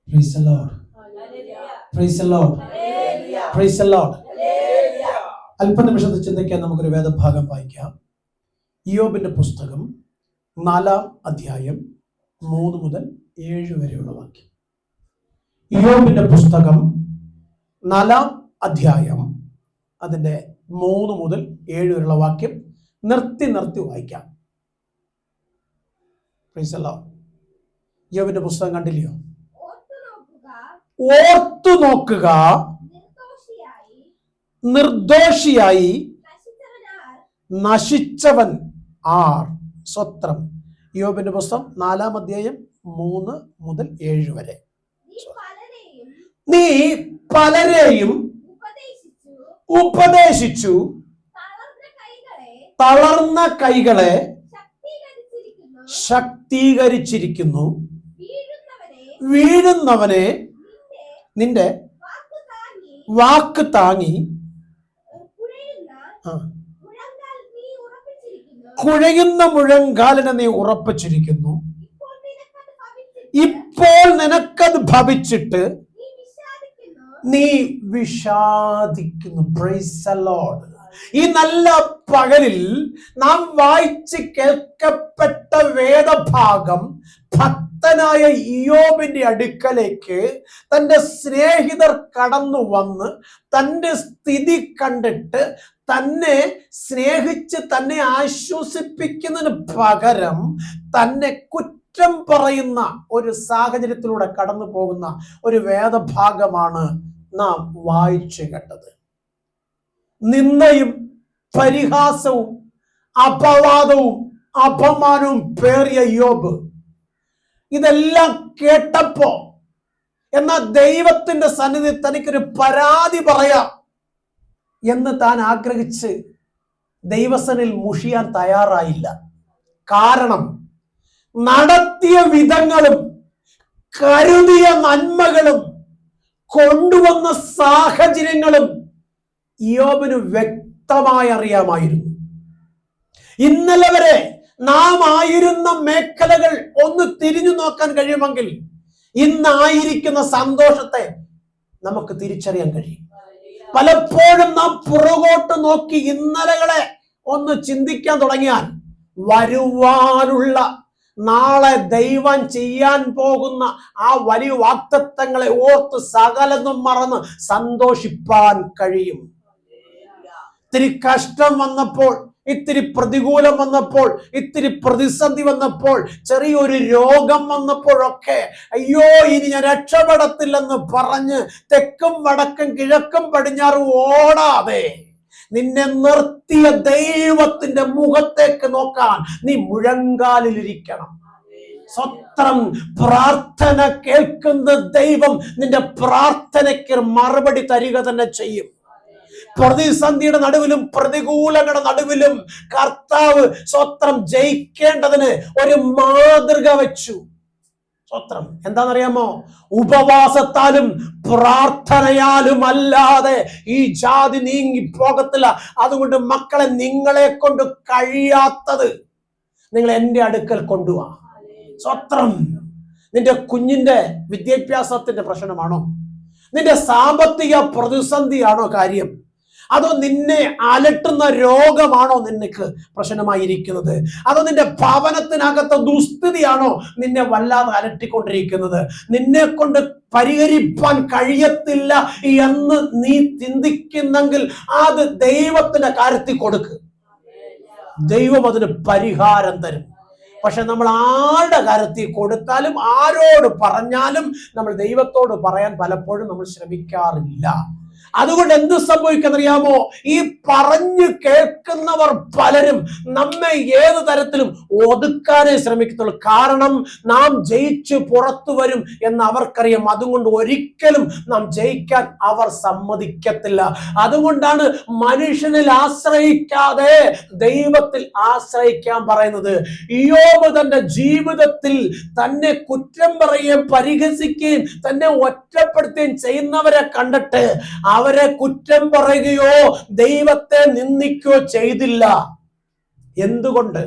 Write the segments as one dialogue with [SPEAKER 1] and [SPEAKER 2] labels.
[SPEAKER 1] Praise the Lord. Praise the Lord. Praise the Lord. അല്പനിമിഷത്തെ ചിന്തിക്കാൻ നമുക്കൊരു വേദഭാഗം വായിക്കാം. ഇയ്യോബിന്റെ പുസ്തകം 4-ാം അധ്യായം 3 മുതൽ 7 വരെയുള്ള വാക്യം. ഇയ്യോബിന്റെ പുസ്തകം 4-ാം അധ്യായം അതിന്റെ 3 മുതൽ 7 വരെയുള്ള വാക്യം നിർത്തി വായിക്കാം. Price the Lord. ഇയ്യോബിന്റെ പുസ്തകം കണ്ടില്ലയോ? ഓർത്തു നോക്കുക, നിർദോഷിയായി നശിച്ചവൻ ആർ? സ്വത്രം. ഇയ്യോബിന്റെ പുസ്തകം 4-ാം അധ്യായം 3 മുതൽ 7 വരെ. നീ പലരെയും ഉപദേശിച്ചു, തളർന്ന കൈകളെ ശക്തീകരിച്ചിരിക്കുന്നു. വീഴുന്നവനെ നിന്റെ വാക്ക് താങ്ങി കുഴയുന്ന മുഴങ്കാലിനെ നീ ഉറപ്പിച്ചിരിക്കുന്നു. ഇപ്പോൾ നിനക്കത് ഭവിച്ചിട്ട് നീ വിഷാദിക്കുന്നു. Price the Lord. ഈ നല്ല പകലിൽ നാം വായിച്ച് കേൾക്കപ്പെട്ട വേദഭാഗം ഭക്തനായ ഇയ്യോബിന്റെ അടുക്കലേക്ക് തന്റെ സ്നേഹിതർ കടന്നു വന്ന് തന്റെ സ്ഥിതി കണ്ടിട്ട് തന്നെ സ്നേഹിച്ച് തന്നെ ആശ്വസിപ്പിക്കുന്നതിന് പകരം തന്നെ കുറ്റം പറയുന്ന ഒരു സാഹചര്യത്തിലൂടെ കടന്നു പോകുന്ന ഒരു വേദഭാഗമാണ് നാം വായിച്ചു കേട്ടത്. നിന്ദയും പരിഹാസവും അപവാദവും അപമാനവും പേറിയ ഇയ്യോബ് ഇതെല്ലാം കേട്ടപ്പോ എന്നാ ദൈവത്തിന്റെ സന്നിധി തനിക്കൊരു പരാതി പറയാം എന്ന് താൻ ആഗ്രഹിച്ച് ദൈവസനിൽ മുഷിയാൻ തയ്യാറായില്ല. കാരണം നടത്തിയ വിധങ്ങളും കരുതിയ നന്മകളും കൊണ്ടുവന്ന സാഹചര്യങ്ങളും ഇയ്യോബിന് വ്യക്തമായി അറിയാമായിരുന്നു. ഇന്നലെ വരെ നാം ആയിരുന്ന മേഖലകൾ ഒന്ന് തിരിഞ്ഞു നോക്കാൻ കഴിയുമെങ്കിൽ ഇന്നായിരിക്കുന്ന സന്തോഷത്തെ നമുക്ക് തിരിച്ചറിയാൻ കഴിയും. പലപ്പോഴും നാം പുറകോട്ട് നോക്കി ഇന്നലകളെ ഒന്ന് ചിന്തിക്കാൻ തുടങ്ങിയാൽ വരുവാനുള്ള നാളെ ദൈവം ചെയ്യാൻ പോകുന്ന ആ വലിയ വാഗ്ദത്തങ്ങളെ ഓർത്ത് സകലതും മറന്ന് സന്തോഷിപ്പാൻ കഴിയും. ഇത്തിരി കഷ്ടം വന്നപ്പോൾ, ഇത്തിരി പ്രതികൂലം വന്നപ്പോൾ, ഇത്തിരി പ്രതിസന്ധി വന്നപ്പോൾ, ചെറിയൊരു രോഗം വന്നപ്പോഴൊക്കെ അയ്യോ ഇനി ഞാൻ രക്ഷപ്പെടത്തില്ലെന്ന് പറഞ്ഞ് തെക്കും വടക്കും കിഴക്കും പടിഞ്ഞാറും ഓടാതെ നിന്നെ നിർത്തിയ ദൈവത്തിന്റെ മുഖത്തേക്ക് നോക്കാൻ നീ മുഴങ്കാലിലിരിക്കണം. സ്വത്രം. പ്രാർത്ഥന കേൾക്കുന്ന ദൈവം നിന്റെ പ്രാർത്ഥനയ്ക്ക് മറുപടി തരിക തന്നെ ചെയ്യും. പ്രതിസന്ധിയുടെ നടുവിലും പ്രതികൂലങ്ങളുടെ നടുവിലും കർത്താവ് സ്വത്രം ജയിക്കേണ്ടതിന് ഒരു മാതൃക വെച്ചു. സ്വത്രം. എന്താണെന്നറിയാമോ? ഉപവാസത്താലും പ്രാർത്ഥനയാലും അല്ലാതെ ഈ ജാതി നീങ്ങി പോകത്തില്ല. അതുകൊണ്ട് മക്കളെ, നിങ്ങളെ കൊണ്ട് കഴിയാത്തത് നിങ്ങൾ എൻ്റെ അടുക്കൽ കൊണ്ടുവാ. സ്വത്രം. നിന്റെ കുഞ്ഞിന്റെ വിദ്യാഭ്യാസത്തിന്റെ പ്രശ്നമാണോ? നിന്റെ സാമ്പത്തിക പ്രതിസന്ധിയാണോ കാര്യം? അതോ നിന്നെ അലട്ടുന്ന രോഗമാണോ നിനക്ക് പ്രശ്നമായിരിക്കുന്നത്? അതോ നിന്റെ ഭവനത്തിനകത്തെ ദുസ്ഥിതിയാണോ നിന്നെ വല്ലാതെ അലട്ടിക്കൊണ്ടിരിക്കുന്നത്? നിന്നെ കൊണ്ട് പരിഹരിപ്പാൻ കഴിയത്തില്ല എന്ന് നീ ചിന്തിക്കുന്നെങ്കിൽ അത് ദൈവത്തിന്റെ കാര്യത്തിൽ കൊടുക്ക്. ദൈവം അതിന് പരിഹാരം തരും. പക്ഷെ നമ്മൾ ആരുടെ കാര്യത്തിൽ കൊടുത്താലും ആരോട് പറഞ്ഞാലും നമ്മൾ ദൈവത്തോട് പറയാൻ പലപ്പോഴും നമ്മൾ ശ്രമിക്കാറില്ല. അതുകൊണ്ട് എന്ത് സംഭവിക്കുന്നറിയാമോ? ഈ പറഞ്ഞു കേൾക്കുന്നവർ പലരും നമ്മെ ഏത് തരത്തിലും ഒതുക്കാനേ ശ്രമിക്കത്തുള്ളൂ. കാരണം നാം ജയിച്ച് പുറത്തു വരും എന്ന് അവർക്കറിയാം. അതുകൊണ്ട് ഒരിക്കലും നാം ജയിക്കാൻ അവർ സമ്മതിക്കത്തില്ല. അതുകൊണ്ടാണ് മനുഷ്യനിൽ ആശ്രയിക്കാതെ ദൈവത്തിൽ ആശ്രയിക്കാൻ പറയുന്നത്. ഇയ്യോബ് തന്റെ ജീവിതത്തിൽ തന്നെ കുറ്റം പറയുകയും പരിഹസിക്കുകയും തന്നെ ഒറ്റപ്പെടുത്തുകയും ചെയ്യുന്നവരെ കണ്ടിട്ട് അവരെ കുറ്റം പറയുകയോ ദൈവത്തെ നിന്ദിക്കുകയോ ചെയ്തില്ല. എന്തുകൊണ്ട്?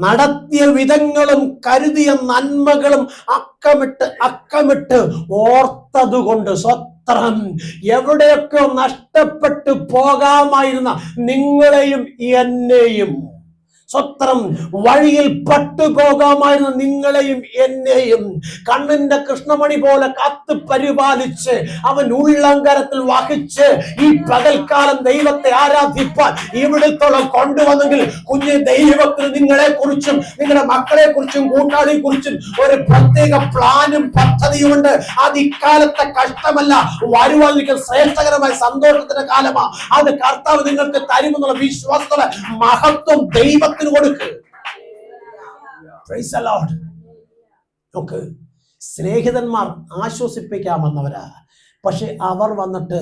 [SPEAKER 1] നടത്തിയ വിധങ്ങളും കരുതിയ നന്മകളും അക്കമിട്ട് ഓർത്തതുകൊണ്ട് സ്വത്രം. എവിടെയൊക്കെ നഷ്ടപ്പെട്ടു പോകാമായിരുന്ന നിങ്ങളെയും എന്നെയും, സ്വത്രം, വഴിയിൽ പട്ടുപോകാമായിരുന്ന നിങ്ങളെയും എന്നെയും കണ്ണിന്റെ കൃഷ്ണമണി പോലെ കാത്തു പരിപാലിച്ച് അവൻ ഉള്ളങ്കരത്തിൽ വഹിച്ച് ഈ പകൽക്കാലം ദൈവത്തെ ആരാധിപ്പാൻ ഇവിടത്തോളം കൊണ്ടുവന്നെങ്കിൽ കുഞ്ഞ് ദൈവത്തിന് നിങ്ങളെ കുറിച്ചും നിങ്ങളുടെ മക്കളെ കുറിച്ചും കൂട്ടാളിയെ കുറിച്ചും ഒരു പ്രത്യേക പ്ലാനും പദ്ധതിയുമുണ്ട്. അത് ഇക്കാലത്തെ കഷ്ടമല്ല, വരുവാനിരിക്കുന്ന ശ്രേഷ്ഠകരമായ സന്തോഷത്തിന്റെ കാലമാണ്. അത് കർത്താവ് നിങ്ങൾക്ക് തരുമെന്നുള്ള വിശ്വാസത്തോടെ മഹത്വം ദൈവത്തിന് കൊടുക്ക്. Praise the Lord. നോക്ക്, സ്നേഹിതന്മാർ ആശ്വസിപ്പിക്കാമെന്നവരാ, പക്ഷെ അവർ വന്നിട്ട്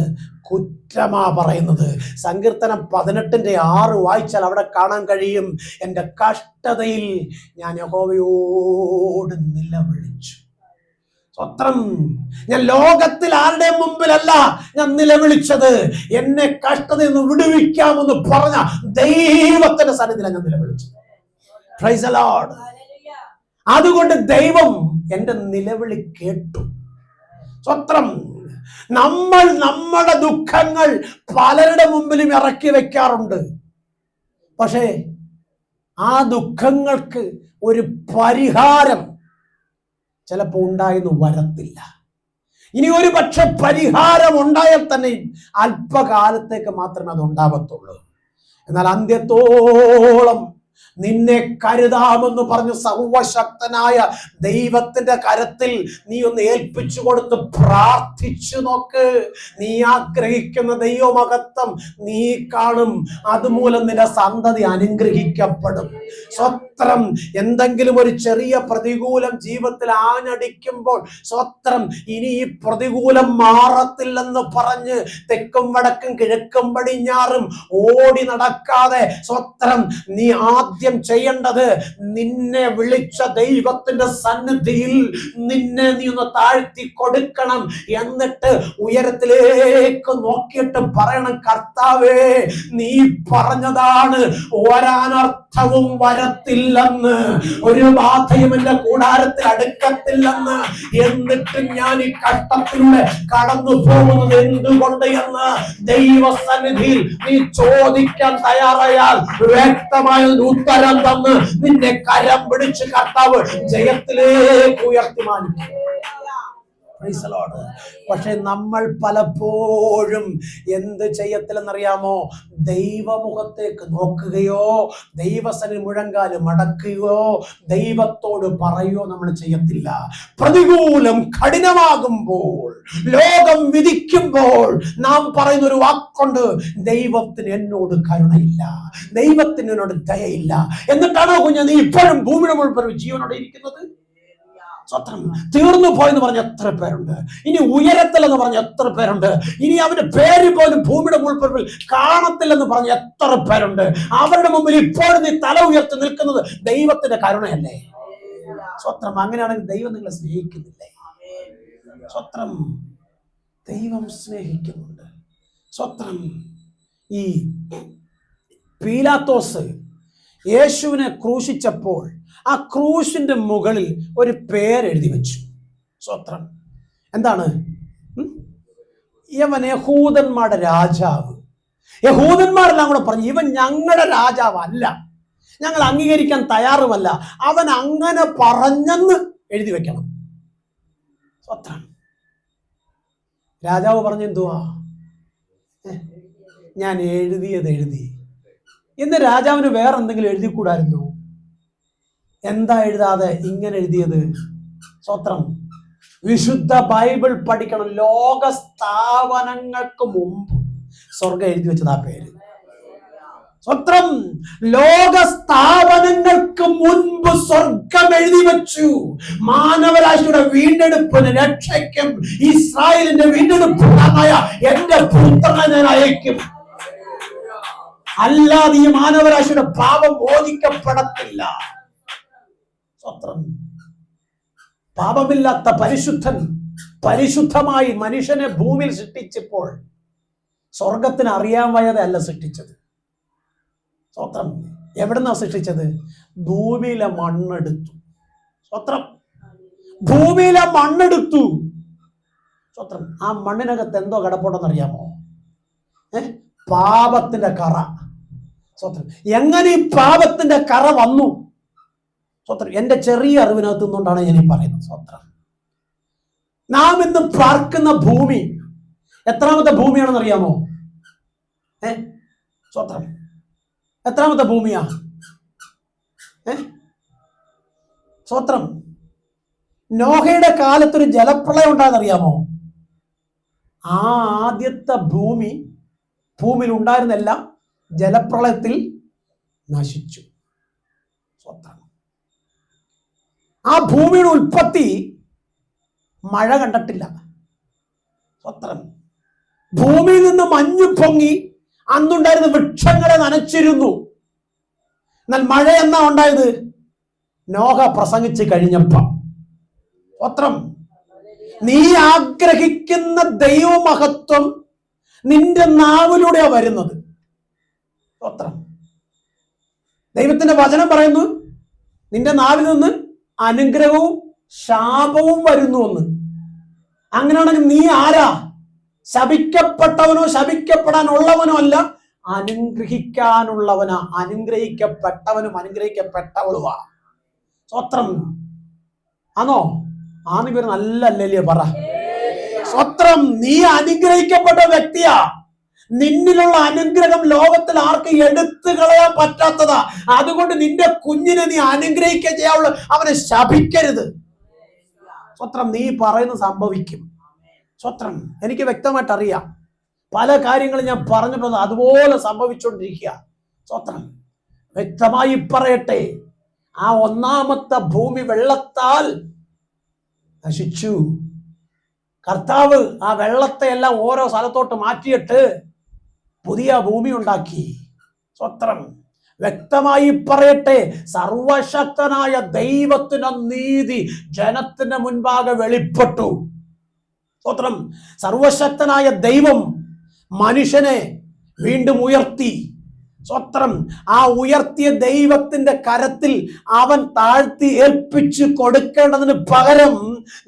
[SPEAKER 1] കുറ്റമാ പറയുന്നത്. സങ്കീർത്തനം 18:6 വായിച്ചാൽ അവിടെ കാണാൻ കഴിയും, എൻ്റെ കഷ്ടതയിൽ ഞാൻ യഹോവയോട് നിലവിളിച്ചു. സ്വത്രം. ഞാൻ ലോകത്തിൽ ആരുടെ മുമ്പിലല്ല ഞാൻ നിലവിളിച്ചത്, എന്നെ കഷ്ടതയിൽ നിന്ന് വിടുവിക്കാമെന്ന് പറഞ്ഞ ദൈവത്തിന്റെ സന്നിധിയിലാണ് ഞാൻ നിലവിളിച്ചത്. Price the Lord. അതുകൊണ്ട് ദൈവം എന്റെ നിലവിളി കേട്ടു. സ്വത്രം. നമ്മൾ നമ്മുടെ ദുഃഖങ്ങൾ പലരുടെ മുമ്പിലും ഇറക്കി വെക്കാറുണ്ട്, പക്ഷേ ആ ദുഃഖങ്ങൾക്ക് ഒരു പരിഹാരം ചിലപ്പോൾ ഉണ്ടായെന്ന് വരത്തില്ല. ഇനി ഒരു പക്ഷെ പരിഹാരം ഉണ്ടായാൽ തന്നെ അല്പകാലത്തേക്ക് മാത്രമേ അത് ഉണ്ടാകത്തുള്ളൂ. എന്നാൽ അന്ത്യത്തോളം നിന്നെ കരുതാമെന്ന് പറഞ്ഞു സർവശക്തനായ ദൈവത്തിന്റെ കരത്തിൽ നീ ഒന്ന് ഏൽപ്പിച്ചു കൊടുത്ത് പ്രാർത്ഥിച്ചു നോക്ക്. നീ ആഗ്രഹിക്കുന്ന ദൈവമഹത്വം നീ കാണും. അതുമൂലം നിന്റെ സന്തതി അനുഗ്രഹിക്കപ്പെടും. സ്വത്രം. എന്തെങ്കിലും ഒരു ചെറിയ പ്രതികൂലം ജീവിതത്തിൽ ആഞ്ഞടിക്കുമ്പോൾ സ്വത്രം, ഇനി ഈ പ്രതികൂലം മാറത്തില്ലെന്ന് പറഞ്ഞ് തെക്കും വടക്കും കിഴക്കും പടിഞ്ഞാറും ഓടി നടക്കാതെ സ്വത്രം, നീ ആദ്യം ചെയ്യേണ്ടത് നിന്നെ വിളിച്ച ദൈവത്തിന്റെ സന്നിധിയിൽ നിന്നെ നീ ഒന്ന് താഴ്ത്തി കൊടുക്കണം. എന്നിട്ട് ഉയരത്തിലേക്ക് നോക്കിയിട്ട് പറയണം, കർത്താവേ, നീ പറഞ്ഞതാണ് ഒരനർത്ഥവും വരത്തില്ലെന്ന്, ഒരു ബാധയും എന്റെ കൂടാരത്തിൽ അടുക്കത്തില്ലെന്ന്. എന്നിട്ട് ഞാൻ ഈ കഷ്ടത്തിലൂടെ കടന്നു പോകുന്നത് എന്തുകൊണ്ട് എന്ന് ദൈവസന്നിധിയിൽ നീ ചോദിക്കാൻ തയ്യാറായാൽ വ്യക്തമായ ഉത്തരം തന്ന് നിന്നെ കരം പിടിച്ച് കർത്താവ് ജയത്തിലേക്ക് ഉയർത്തി മാനിക്കും. പക്ഷെ നമ്മൾ പലപ്പോഴും എന്ത് ചെയ്യത്തില്ലെന്നറിയാമോ? ദൈവമുഖത്തേക്ക് നോക്കുകയോ ദൈവസന്നിധി മുഴങ്കാല് മടക്കുകയോ ദൈവത്തോട് പറയുകയോ നമ്മൾ ചെയ്യത്തില്ല. പ്രതികൂലം കഠിനമാകുമ്പോൾ, ലോകം വിധിക്കുമ്പോൾ നാം പറയുന്ന ഒരു വാക്കുണ്ട്, ദൈവത്തിന് എന്നോട് കരുണയില്ല, ദൈവത്തിന് എന്നോട് ദയയില്ല. എന്നിട്ടാണോ കുഞ്ഞ് നീ ഇപ്പോഴും ഭൂമിയുടെ മുഴുവൻ ജീവനോടെ ഇരിക്കുന്നത്? സ്വത്രം. തീർന്നു പോയെന്ന് പറഞ്ഞ എത്ര പേരുണ്ട്, ഇനി ഉയരത്തിലെന്ന് പറഞ്ഞ എത്ര പേരുണ്ട്, ഇനി അവന്റെ പേര് പോലും ഭൂമിയുടെ മുൾപ്പരപ്പിൽ കാണത്തില്ലെന്ന് പറഞ്ഞ എത്ര പേരുണ്ട്. അവരുടെ മുമ്പിൽ ഇപ്പോഴും നീ തല ഉയർത്തി നിൽക്കുന്നത് ദൈവത്തിന്റെ കരുണയല്ലേ? സ്വത്രം. അങ്ങനെയാണെങ്കിൽ ദൈവം നിങ്ങളെ സ്നേഹിക്കുന്നില്ലേ? സ്വത്രം. ദൈവം സ്നേഹിക്കുന്നുണ്ട്. സ്വത്രം. ഈ പീലാത്തോസ് യേശുവിനെ ക്രൂശിച്ചപ്പോൾ ആ ക്രൂശിന്റെ മുകളിൽ ഒരു പേരെഴുതി വെച്ചു. സ്വത്രം. എന്താണ്? ഇവൻ യഹൂദന്മാരുടെ രാജാവ്. യഹൂദന്മാരെല്ലാം കൂടെ പറഞ്ഞു, ഇവൻ ഞങ്ങളുടെ രാജാവല്ല, ഞങ്ങൾ അംഗീകരിക്കാൻ തയ്യാറുമല്ല, അവൻ അങ്ങനെ പറഞ്ഞെന്ന് എഴുതി വെക്കണം. സ്വത്രം. രാജാവ് പറഞ്ഞു, എന്തുവാ ഞാൻ എഴുതിയത് എഴുതി. ഇന്ന് രാജാവിന് വേറെ എന്തെങ്കിലും എഴുതിക്കൂടായിരുന്നു? എന്താ എഴുതാതെ ഇങ്ങനെ എഴുതിയത്? സ്വത്രം. വിശുദ്ധ ബൈബിൾ പഠിക്കണം. ലോക സ്ഥാപനങ്ങൾക്ക് മുമ്പ് സ്വർഗം എഴുതി വെച്ചത് ആ പേര്. സ്വത്രം. ലോക സ്ഥാപനങ്ങൾക്ക് മുൻപ് സ്വർഗം എഴുതി വെച്ചു. മാനവരാശിയുടെ വീണ്ടെടുപ്പിന്, രക്ഷയ്ക്കും ഇസ്രായേലിന്റെ വീണ്ടെടുപ്പിനായ എന്റെ പുത്രനെ ഞാൻ അയക്കും. അല്ലാതെ ഈ മാനവരാശിയുടെ പാപം മോചിക്കപ്പെടത്തില്ല. സ്വത്രം. പാപമില്ലാത്ത പരിശുദ്ധൻ പരിശുദ്ധമായി മനുഷ്യനെ ഭൂമിയിൽ സൃഷ്ടിച്ചപ്പോൾ സ്വർഗത്തിന് അറിയാൻ വയ്യാതെ അല്ല സൃഷ്ടിച്ചത്. സ്വത്രം. എവിടുന്നാ സൃഷ്ടിച്ചത്? ഭൂമിയിലെ മണ്ണെടുത്തു. സ്വത്രം. ഭൂമിയിലെ മണ്ണെടുത്തു. സ്വത്രം. ആ മണ്ണിനകത്ത് എന്തോ കിടപ്പുണ്ടെന്നറിയാമോ? പാപത്തിന്റെ കറ. സ്വത്രം. എങ്ങനെ ഈ പാപത്തിന്റെ കറ വന്നു? സ്വത്രം. എന്റെ ചെറിയ അറിവിനകത്ത് നിന്നുകൊണ്ടാണ് ഞാൻ ഈ പറയുന്നത്. സ്വത്രം. നാം ഇന്ന് പാർക്കുന്ന ഭൂമി എത്രാമത്തെ ഭൂമിയാണെന്ന് അറിയാമോ? സ്വത്രം. എത്രാമത്തെ ഭൂമിയാ? സ്വത്രം. നോഹയുടെ കാലത്തൊരു ജലപ്രളയം ഉണ്ടായെന്നറിയാമോ? ആ ആദ്യത്തെ ഭൂമിയിൽ ഉണ്ടായിരുന്നെല്ലാം ജലപ്രളയത്തിൽ നശിച്ചു. സ്വത്രം. ആ ഭൂമിയുടെ ഉൽപ്പത്തി മഴ കണ്ടിട്ടില്ല. സ്വത്രം. ഭൂമിയിൽ നിന്ന് മഞ്ഞു പൊങ്ങി അന്നുണ്ടായിരുന്ന വൃക്ഷങ്ങളെ നനച്ചിരുന്നു. എന്നാൽ മഴ എന്നാ ഉണ്ടായത്? നോഹ പ്രസംഗിച്ച് കഴിഞ്ഞപ്പം. സ്വത്രം. നീ ആഗ്രഹിക്കുന്ന ദൈവമഹത്വം നിന്റെ നാവിലൂടെയാ വരുന്നത്. സ്വത്രം. ദൈവത്തിന്റെ വചനം പറയുന്നു നിന്റെ നാവിൽ നിന്ന് അനുഗ്രഹവും ശാപവും വരുന്നു എന്ന്. അങ്ങനെയാണെങ്കിൽ നീ ആരാ? ശപിക്കപ്പെട്ടവനോ ശപിക്കപ്പെടാനുള്ളവനോ അല്ല, അനുഗ്രഹിക്കാനുള്ളവനാ. അനുഗ്രഹിക്കപ്പെട്ടവനും അനുഗ്രഹിക്കപ്പെട്ടവളുവാ. സ്വത്രം. ആണോ? ആന്ന് പേര് നല്ല അല്ലല്ലേ പറ. സ്വത്രം. നീ അനുഗ്രഹിക്കപ്പെട്ട വ്യക്തിയാ. നിന്നിലുള്ള അനുഗ്രഹം ലോകത്തിൽ ആർക്ക് എടുത്തു കളയാൻ പറ്റാത്തതാ. അതുകൊണ്ട് നിന്റെ കുഞ്ഞിനെ നീ അനുഗ്രഹിക്കുക ചെയ്യാവുള്ളൂ, അവനെ ശപിക്കരുത്. സ്വത്രം. നീ പറയുന്നത് സംഭവിക്കും. സ്വത്രം. എനിക്ക് വ്യക്തമായിട്ട് അറിയാം. പല കാര്യങ്ങളും ഞാൻ പറഞ്ഞിട്ടുണ്ട്, അതുപോലെ സംഭവിച്ചുകൊണ്ടിരിക്കുക. സ്വത്രം. വ്യക്തമായി പറയട്ടെ, ആ ഒന്നാമത്തെ ഭൂമി വെള്ളത്താൽ നശിച്ചു. കർത്താവ് ആ വെള്ളത്തെ എല്ലാം ഓരോ സ്ഥലത്തോട്ട് മാറ്റിയിട്ട് പുതിയ ഭൂമി ഉണ്ടാക്കി. സ്വത്രം. വ്യക്തമായി പറയട്ടെ, സർവശക്തനായ ദൈവത്തിന്റെ നീതി ജനത്തിന് മുൻപാകെ വെളിപ്പെട്ടു. സ്വത്രം. സർവശക്തനായ ദൈവം മനുഷ്യനെ വീണ്ടും ഉയർത്തി. സ്വത്രം. ആ ഉയർത്തിയ ദൈവത്തിന്റെ കരത്തിൽ അവൻ താഴ്ത്തി ഏൽപ്പിച്ചു കൊടുക്കേണ്ടതിന് പകരം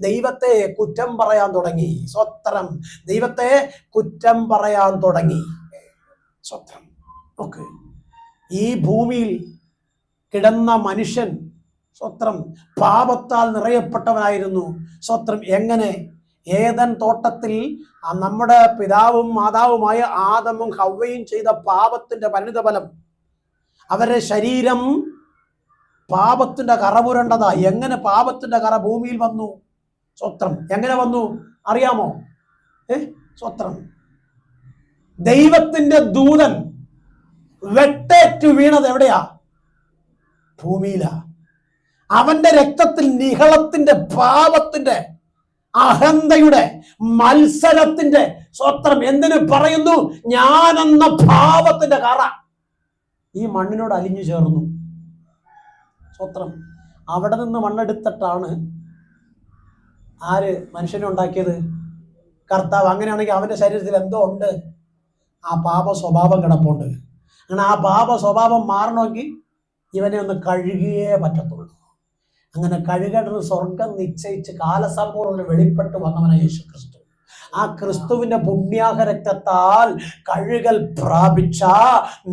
[SPEAKER 1] ദൈവത്തെ കുറ്റം പറയാൻ തുടങ്ങി. സ്വത്രം. ദൈവത്തെ കുറ്റം പറയാൻ തുടങ്ങി. സ്വത്രം. ഓക്കെ. ഈ ഭൂമിയിൽ കിടന്ന മനുഷ്യൻ സ്വത്രം പാപത്താൽ നിറയപ്പെട്ടവനായിരുന്നു. സ്വത്രം. എങ്ങനെ? ഏദൻ തോട്ടത്തിൽ നമ്മുടെ പിതാവും മാതാവുമായ ആദമും ഹവ്വയും ചെയ്ത പാപത്തിന്റെ പരിണിതഫലം, അവരുടെ ശരീരം പാപത്തിന്റെ കറ പുരണ്ടതാ. എങ്ങനെ പാപത്തിന്റെ കറ ഭൂമിയിൽ വന്നു? സ്വത്രം. എങ്ങനെ വന്നു അറിയാമോ? സ്വത്രം. ദൈവത്തിന്റെ ദൂതൻ വെട്ടേറ്റു വീണത് എവിടെയാ? ഭൂമിയിലാ. അവന്റെ രക്തത്തിൽ നിഹളത്തിന്റെ, പാപത്തിന്റെ, അഹന്തയുടെ, മത്സരത്തിന്റെ, സ്വത്രം. എന്തിനു പറയുന്നു? ഞാനെന്ന പാപത്തിന്റെ കറ ഈ മണ്ണിനോട് അലിഞ്ഞു ചേർന്നു. സ്വത്രം. അവിടെ നിന്ന് മണ്ണെടുത്തിട്ടാണ് ആര് മനുഷ്യനെ ഉണ്ടാക്കിയത്? കർത്താവ്. അങ്ങനെയാണെങ്കിൽ അവന്റെ ശരീരത്തിൽ എന്തോ ഉണ്ട്, ആ പാപ സ്വഭാവം കിടപ്പുണ്ട്. അങ്ങനെ ആ പാപ സ്വഭാവം മാറണമെങ്കിൽ ഇവനെ ഒന്ന് കഴുകിയേ പറ്റത്തുള്ളൂ. അങ്ങനെ കഴുകേണ്ടത് സ്വർഗം നിശ്ചയിച്ച് കാലസമ്പൂർണ്ണ വെളിപ്പെട്ട് വന്നവനാണ് യേശു ക്രിസ്തു. ആ ക്രിസ്തുവിന്റെ പുണ്യാഹ രക്തത്താൽ കഴുകൽ പ്രാപിച്ച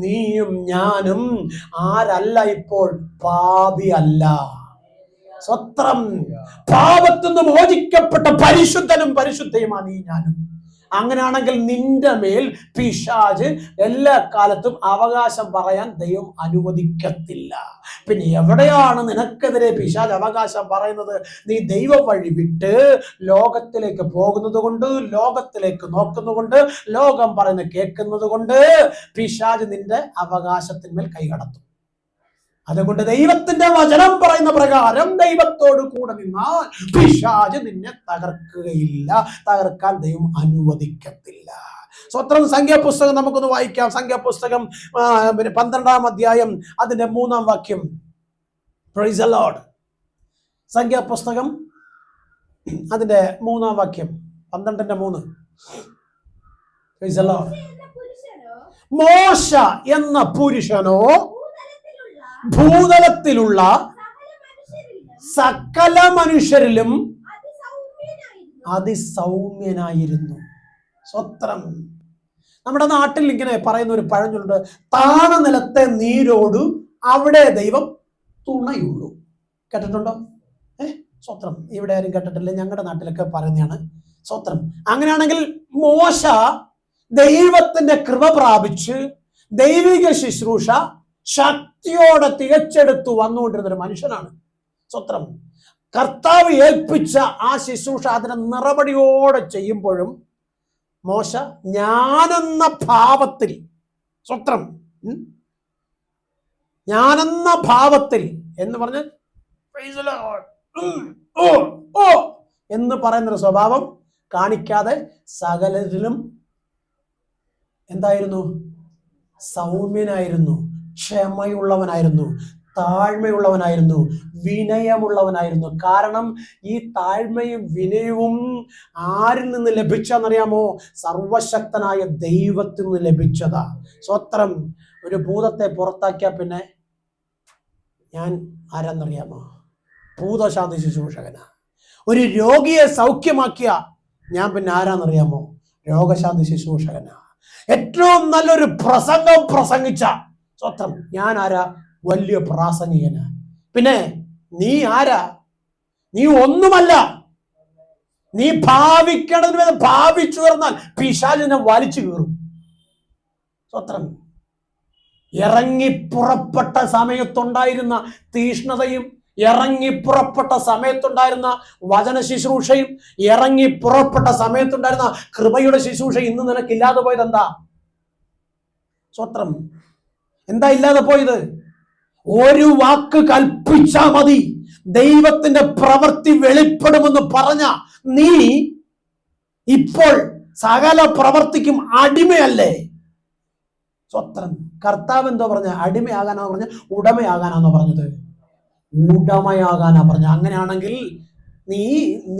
[SPEAKER 1] നീയും ഞാനും ആരല്ല ഇപ്പോൾ? പാപിയല്ല. സ്വത്രം. പാപത്തുനിന്ന് മോചിക്കപ്പെട്ട പരിശുദ്ധനും പരിശുദ്ധയുമാണ് നീ ഞാനും. അങ്ങനെയാണെങ്കിൽ നിന്റെ മേൽ പിശാച് എല്ലാ കാലത്തും അവകാശം പറയാൻ ദൈവം അനുവദിക്കത്തില്ല. പിന്നെ എവിടെയാണ് നിനക്കെതിരെ പിശാച് അവകാശം പറയുന്നത്? നീ ദൈവം വഴി വിട്ട് ലോകത്തിലേക്ക് പോകുന്നത് കൊണ്ട്, ലോകത്തിലേക്ക് നോക്കുന്നതുകൊണ്ട്, ലോകം പറയുന്നത് കേൾക്കുന്നത് കൊണ്ട് പിശാച് നിന്റെ അവകാശത്തിന്മേൽ കൈകടത്തും. അതുകൊണ്ട് ദൈവത്തിന്റെ വചനം പറയുന്ന പ്രകാരം ദൈവത്തോട് കൂടെ നിന്നാൽ പിശാച് നിന്നെ തകർക്കുകയില്ല, തകർക്കാൻ ദൈവം അനുവദിക്കത്തില്ല. സ്വത്രം. സംഖ്യാപുസ്തകം നമുക്കൊന്ന് വായിക്കാം. സംഖ്യാപുസ്തകം 12-ാം അധ്യായം അതിന്റെ 3-ാം വാക്യം. Praise the Lord. സംഖ്യാപുസ്തകം അതിന്റെ 3-ാം വാക്യം, 12-3. Praise the Lord. മോശ എന്ന പുരുഷനോ ഭൂതലത്തിലുള്ള സകല മനുഷ്യരിലും അതിസൗമ്യനായിരുന്നു. സ്വത്രം. നമ്മുടെ നാട്ടിൽ ഇങ്ങനെ പറയുന്ന ഒരു പഴഞ്ചൊല്ലുണ്ട്, താണ നിലത്തെ നീരോട് അവിടെ ദൈവം തുണയുള്ളൂ. കേട്ടിട്ടുണ്ടോ? സ്വത്രം. ഇവിടെ ആരും കേട്ടിട്ടില്ല, ഞങ്ങളുടെ നാട്ടിലൊക്കെ പറയുന്നതാണ്. സ്വത്രം. അങ്ങനെയാണെങ്കിൽ മോശ ദൈവത്തിന്റെ കൃപ പ്രാപിച്ച് ദൈവിക ശുശ്രൂഷ ശക്തിയോടെ തികച്ചെടുത്തു വന്നുകൊണ്ടിരുന്നൊരു മനുഷ്യനാണ്. സ്വത്രം. കർത്താവ് ഏൽപ്പിച്ച ആ ശുശ്രൂഷ അതിനെ നിറപടിയോടെ ചെയ്യുമ്പോഴും മോശ ഞാനെന്ന ഭാവത്തിൽ, സ്വത്രം, ഞാനെന്ന ഭാവത്തിൽ എന്ന് പറഞ്ഞ് എന്ന് പറയുന്നൊരു സ്വഭാവം കാണിക്കാതെ സകലരിലും എന്തായിരുന്നു? സൗമ്യനായിരുന്നു, ക്ഷമയുള്ളവനായിരുന്നു, താഴ്മയുള്ളവനായിരുന്നു, വിനയമുള്ളവനായിരുന്നു. കാരണം ഈ താഴ്മയും വിനയവും ആരിൽ നിന്ന് ലഭിച്ചെന്നറിയാമോ? സർവശക്തനായ ദൈവത്തിൽ നിന്ന് ലഭിച്ചതാ. സ്വത്രം. ഒരു ഭൂതത്തെ പുറത്താക്കിയ പിന്നെ ഞാൻ ആരാന്നറിയാമോ? ഭൂതശാന്തി ശുശ്രൂഷകനാ. ഒരു രോഗിയെ സൗഖ്യമാക്കിയ ഞാൻ പിന്നെ ആരാന്നറിയാമോ? രോഗശാന്തി ശുശ്രൂഷകനാ. ഏറ്റവും നല്ലൊരു പ്രസംഗം പ്രസംഗിച്ച, സ്വത്രം, ഞാൻ ആരാ? വലിയ പ്രാസംഗികനാ. പിന്നെ നീ ആരാ? നീ ഒന്നുമല്ല. നീ ഭാവിക്കണമെന്ന് ഭാവിച്ചു പറഞ്ഞാൽ പിശാചിനെ വലിച്ചു കീറും. സ്വത്രം. ഇറങ്ങി പുറപ്പെട്ട സമയത്തുണ്ടായിരുന്ന തീഷ്ണതയും, ഇറങ്ങി പുറപ്പെട്ട സമയത്തുണ്ടായിരുന്ന വചന ശുശ്രൂഷയും, ഇറങ്ങി പുറപ്പെട്ട സമയത്തുണ്ടായിരുന്ന കൃപയുടെ ശുശ്രൂഷ ഇന്ന് നിനക്കില്ലാതെ പോയത് എന്താ? സ്വത്രം. എന്താ ഇല്ലാതെ പോയത്? ഒരു വാക്ക് കൽപ്പിച്ചാ മതി, ദൈവത്തിന്റെ പ്രവൃത്തി വെളിപ്പെടുമെന്ന് പറഞ്ഞ നീ ഇപ്പോൾ സകല പ്രവൃത്തിക്കും അടിമയല്ലേ? സ്വത്രം. കർത്താവ് എന്തോ പറഞ്ഞ? അടിമയാകാനാ പറഞ്ഞ? ഉടമയാകാനാണോ പറഞ്ഞത്? ഉടമയാകാനാ പറഞ്ഞ. അങ്ങനെയാണെങ്കിൽ നീ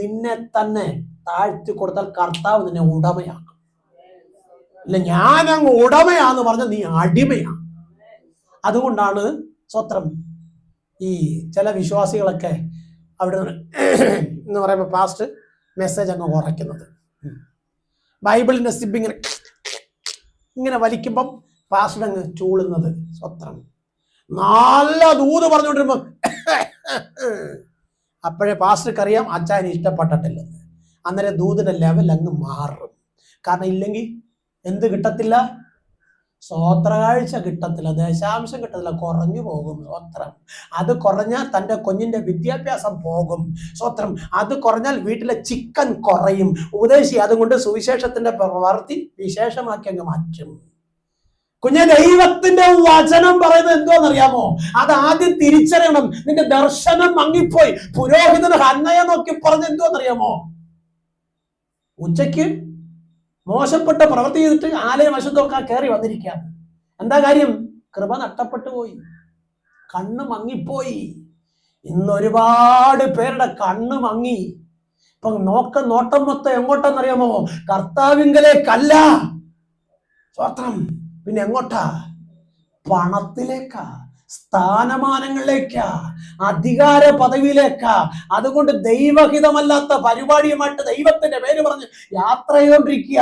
[SPEAKER 1] നിന്നെ തന്നെ താഴ്ത്തി കൊടുത്താൽ കർത്താവ് നിന്നെ ഉടമയാക്കും. ഇല്ല, ഞാൻ അങ്ങ് ഉടമയാന്ന് പറഞ്ഞ നീ അടിമയാ. അതുകൊണ്ടാണ് സ്വത്രം ഈ ചില വിശ്വാസികളൊക്കെ അവിടെ എന്ന് പറയുമ്പോൾ പാസ്റ്റ് മെസ്സേജ് അങ്ങ് കുറയ്ക്കുന്നത്. ബൈബിളിന്റെ സിബ് ഇങ്ങനെ വലിക്കുമ്പം പാസ്റ്റ് അങ്ങ് ചൂളുന്നത്. സ്വത്രം. നല്ല ദൂത് പറഞ്ഞുകൊണ്ടിരുമ്പോ അപ്പോഴേ പാസ്റ്റർക്ക് അറിയാം അച്ചായന് ഇഷ്ടപ്പെട്ടിട്ടില്ലെന്ന്. അന്നേരം ദൂതിന്റെ ലെവൽ അങ്ങ് മാറും. കാരണം ഇല്ലെങ്കിൽ എന്ത് കിട്ടത്തില്ല? സ്വോത്രകാഴ്ച കിട്ടത്തില്ല, ദശാംശം കിട്ടത്തില്ല, കുറഞ്ഞു പോകും. സ്വത്രം. അത് കുറഞ്ഞാൽ തൻ്റെ കുഞ്ഞിന്റെ വിദ്യാഭ്യാസം പോകും. സ്വത്രം. അത് കുറഞ്ഞാൽ വീട്ടിലെ ചിക്കൻ കുറയും. ഉപദേശി അതുകൊണ്ട് സുവിശേഷത്തിന്റെ പ്രവൃത്തി വിശേഷമാക്കി അങ്ങ് മാറ്റും. കുഞ്ഞെ, ദൈവത്തിന്റെ വചനം പറയുന്നത് എന്തോന്നറിയാമോ? അത് ആദ്യം തിരിച്ചറിയണം. നിന്റെ ദർശനം മങ്ങിപ്പോയി. പുരോഹിതന് ഹന്നയെ നോക്കി പറഞ്ഞ എന്തോന്നറിയാമോ? ഉച്ചയ്ക്ക് മോശപ്പെട്ട പ്രവൃത്തി ചെയ്തിട്ട് ആലയം അശുദ്ധമൊക്കെ കയറി വന്നിരിക്കുക. എന്താ കാര്യം? കൃപ നഷ്ടപ്പെട്ടു പോയി, കണ്ണ് മങ്ങിപ്പോയി. ഇന്ന് ഒരുപാട് പേരുടെ കണ്ണ് മങ്ങി. ഇപ്പൊ നോട്ടം മൊത്തം എങ്ങോട്ടെന്നറിയാമോ? കർത്താവിങ്കലേക്കല്ല. സ്വത്രം. പിന്നെ എങ്ങോട്ടാ? പണത്തിലേക്കാ, സ്ഥാനമാനങ്ങളിലേക്കാ, അധികാര പദവിയിലേക്കാ. അതുകൊണ്ട് ദൈവഹിതമല്ലാത്ത പരിപാടിയുമായിട്ട് ദൈവത്തിന്റെ പേര് പറഞ്ഞ് യാത്ര ചെയ്തുകൊണ്ടിരിക്കുക.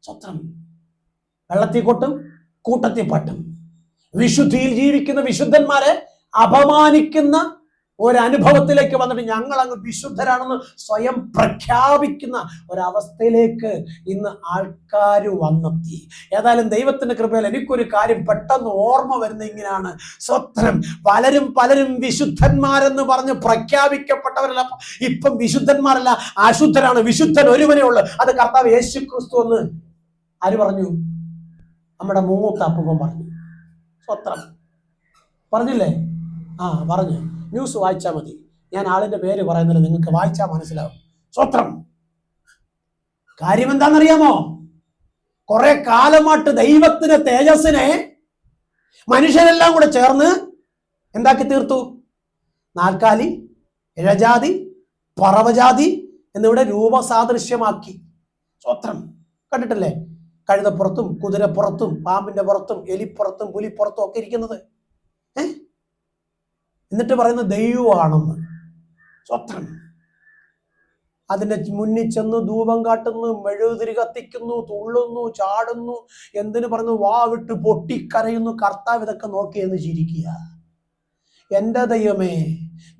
[SPEAKER 1] സ്വത്രം. വെള്ളത്തിൽ കൊട്ടും കൂട്ടത്തിൽ പട്ടും. വിശുദ്ധിയിൽ ജീവിക്കുന്ന വിശുദ്ധന്മാരെ അപമാനിക്കുന്ന ഒരനുഭവത്തിലേക്ക് വന്നിട്ട് ഞങ്ങൾ അങ്ങ് വിശുദ്ധരാണെന്ന് സ്വയം പ്രഖ്യാപിക്കുന്ന ഒരവസ്ഥയിലേക്ക് ഇന്ന് ആൾക്കാർ വന്നെത്തി. ഏതായാലും ദൈവത്തിന്റെ കൃപയിൽ എനിക്കൊരു കാര്യം പെട്ടെന്ന് ഓർമ്മ വരുന്ന ഇങ്ങനെയാണ്. സ്വത്രം. പലരും വിശുദ്ധന്മാരെന്ന് പറഞ്ഞ് പ്രഖ്യാപിക്കപ്പെട്ടവരല്ല, ഇപ്പം വിശുദ്ധന്മാരല്ല, അശുദ്ധരാണ്. വിശുദ്ധൻ ഒരുവനേ ഉള്ളു, അത് കർത്താവ് യേശു ക്രിസ്തു എന്ന് ആര് പറഞ്ഞു? നമ്മുടെ മൂത്ത അപ്പൂപ്പൻ പറഞ്ഞു. സ്വത്രം. പറഞ്ഞില്ലേ? പറഞ്ഞു. ന്യൂസ് വായിച്ചാൽ മതി. ഞാൻ ആളിന്റെ പേര് പറയുന്നില്ല, നിങ്ങൾക്ക് വായിച്ചാൽ മനസ്സിലാവും. സ്വത്രം. കാര്യം എന്താണെന്നറിയാമോ? കുറെ കാലമായിട്ട് ദൈവത്തിന്റെ തേജസ്സിനെ മനുഷ്യരെല്ലാം കൂടെ ചേർന്ന് എന്താക്കി തീർത്തു? നാൽക്കാലി, ഇഴജാതി, പറവജാതി എന്നിവിടെ രൂപസാദൃശ്യമാക്കി. സ്വത്രം. കണ്ടിട്ടില്ലേ? കഴുതപ്പുറത്തും കുതിരപ്പുറത്തും പാമ്പിന്റെ പുറത്തും എലിപ്പുറത്തും പുലിപ്പുറത്തും ഒക്കെ ഇരിക്കുന്നത്. എന്നിട്ട് പറയുന്നത് ദൈവമാണെന്ന്. സ്വത്രം. അതിന്റെ മുന്നിൽ ചെന്ന് ധൂപം കാട്ടുന്നു, മെഴുകുതിരി കത്തിക്കുന്നു, തുള്ളുന്നു, ചാടുന്നു, എന്തിനു പറഞ്ഞു വാ വിട്ട് പൊട്ടിക്കരയുന്നു. കർത്താവ് ഇതൊക്കെ നോക്കി എന്ന് ചിരിക്കുക. എൻ്റെ ദൈവമേ,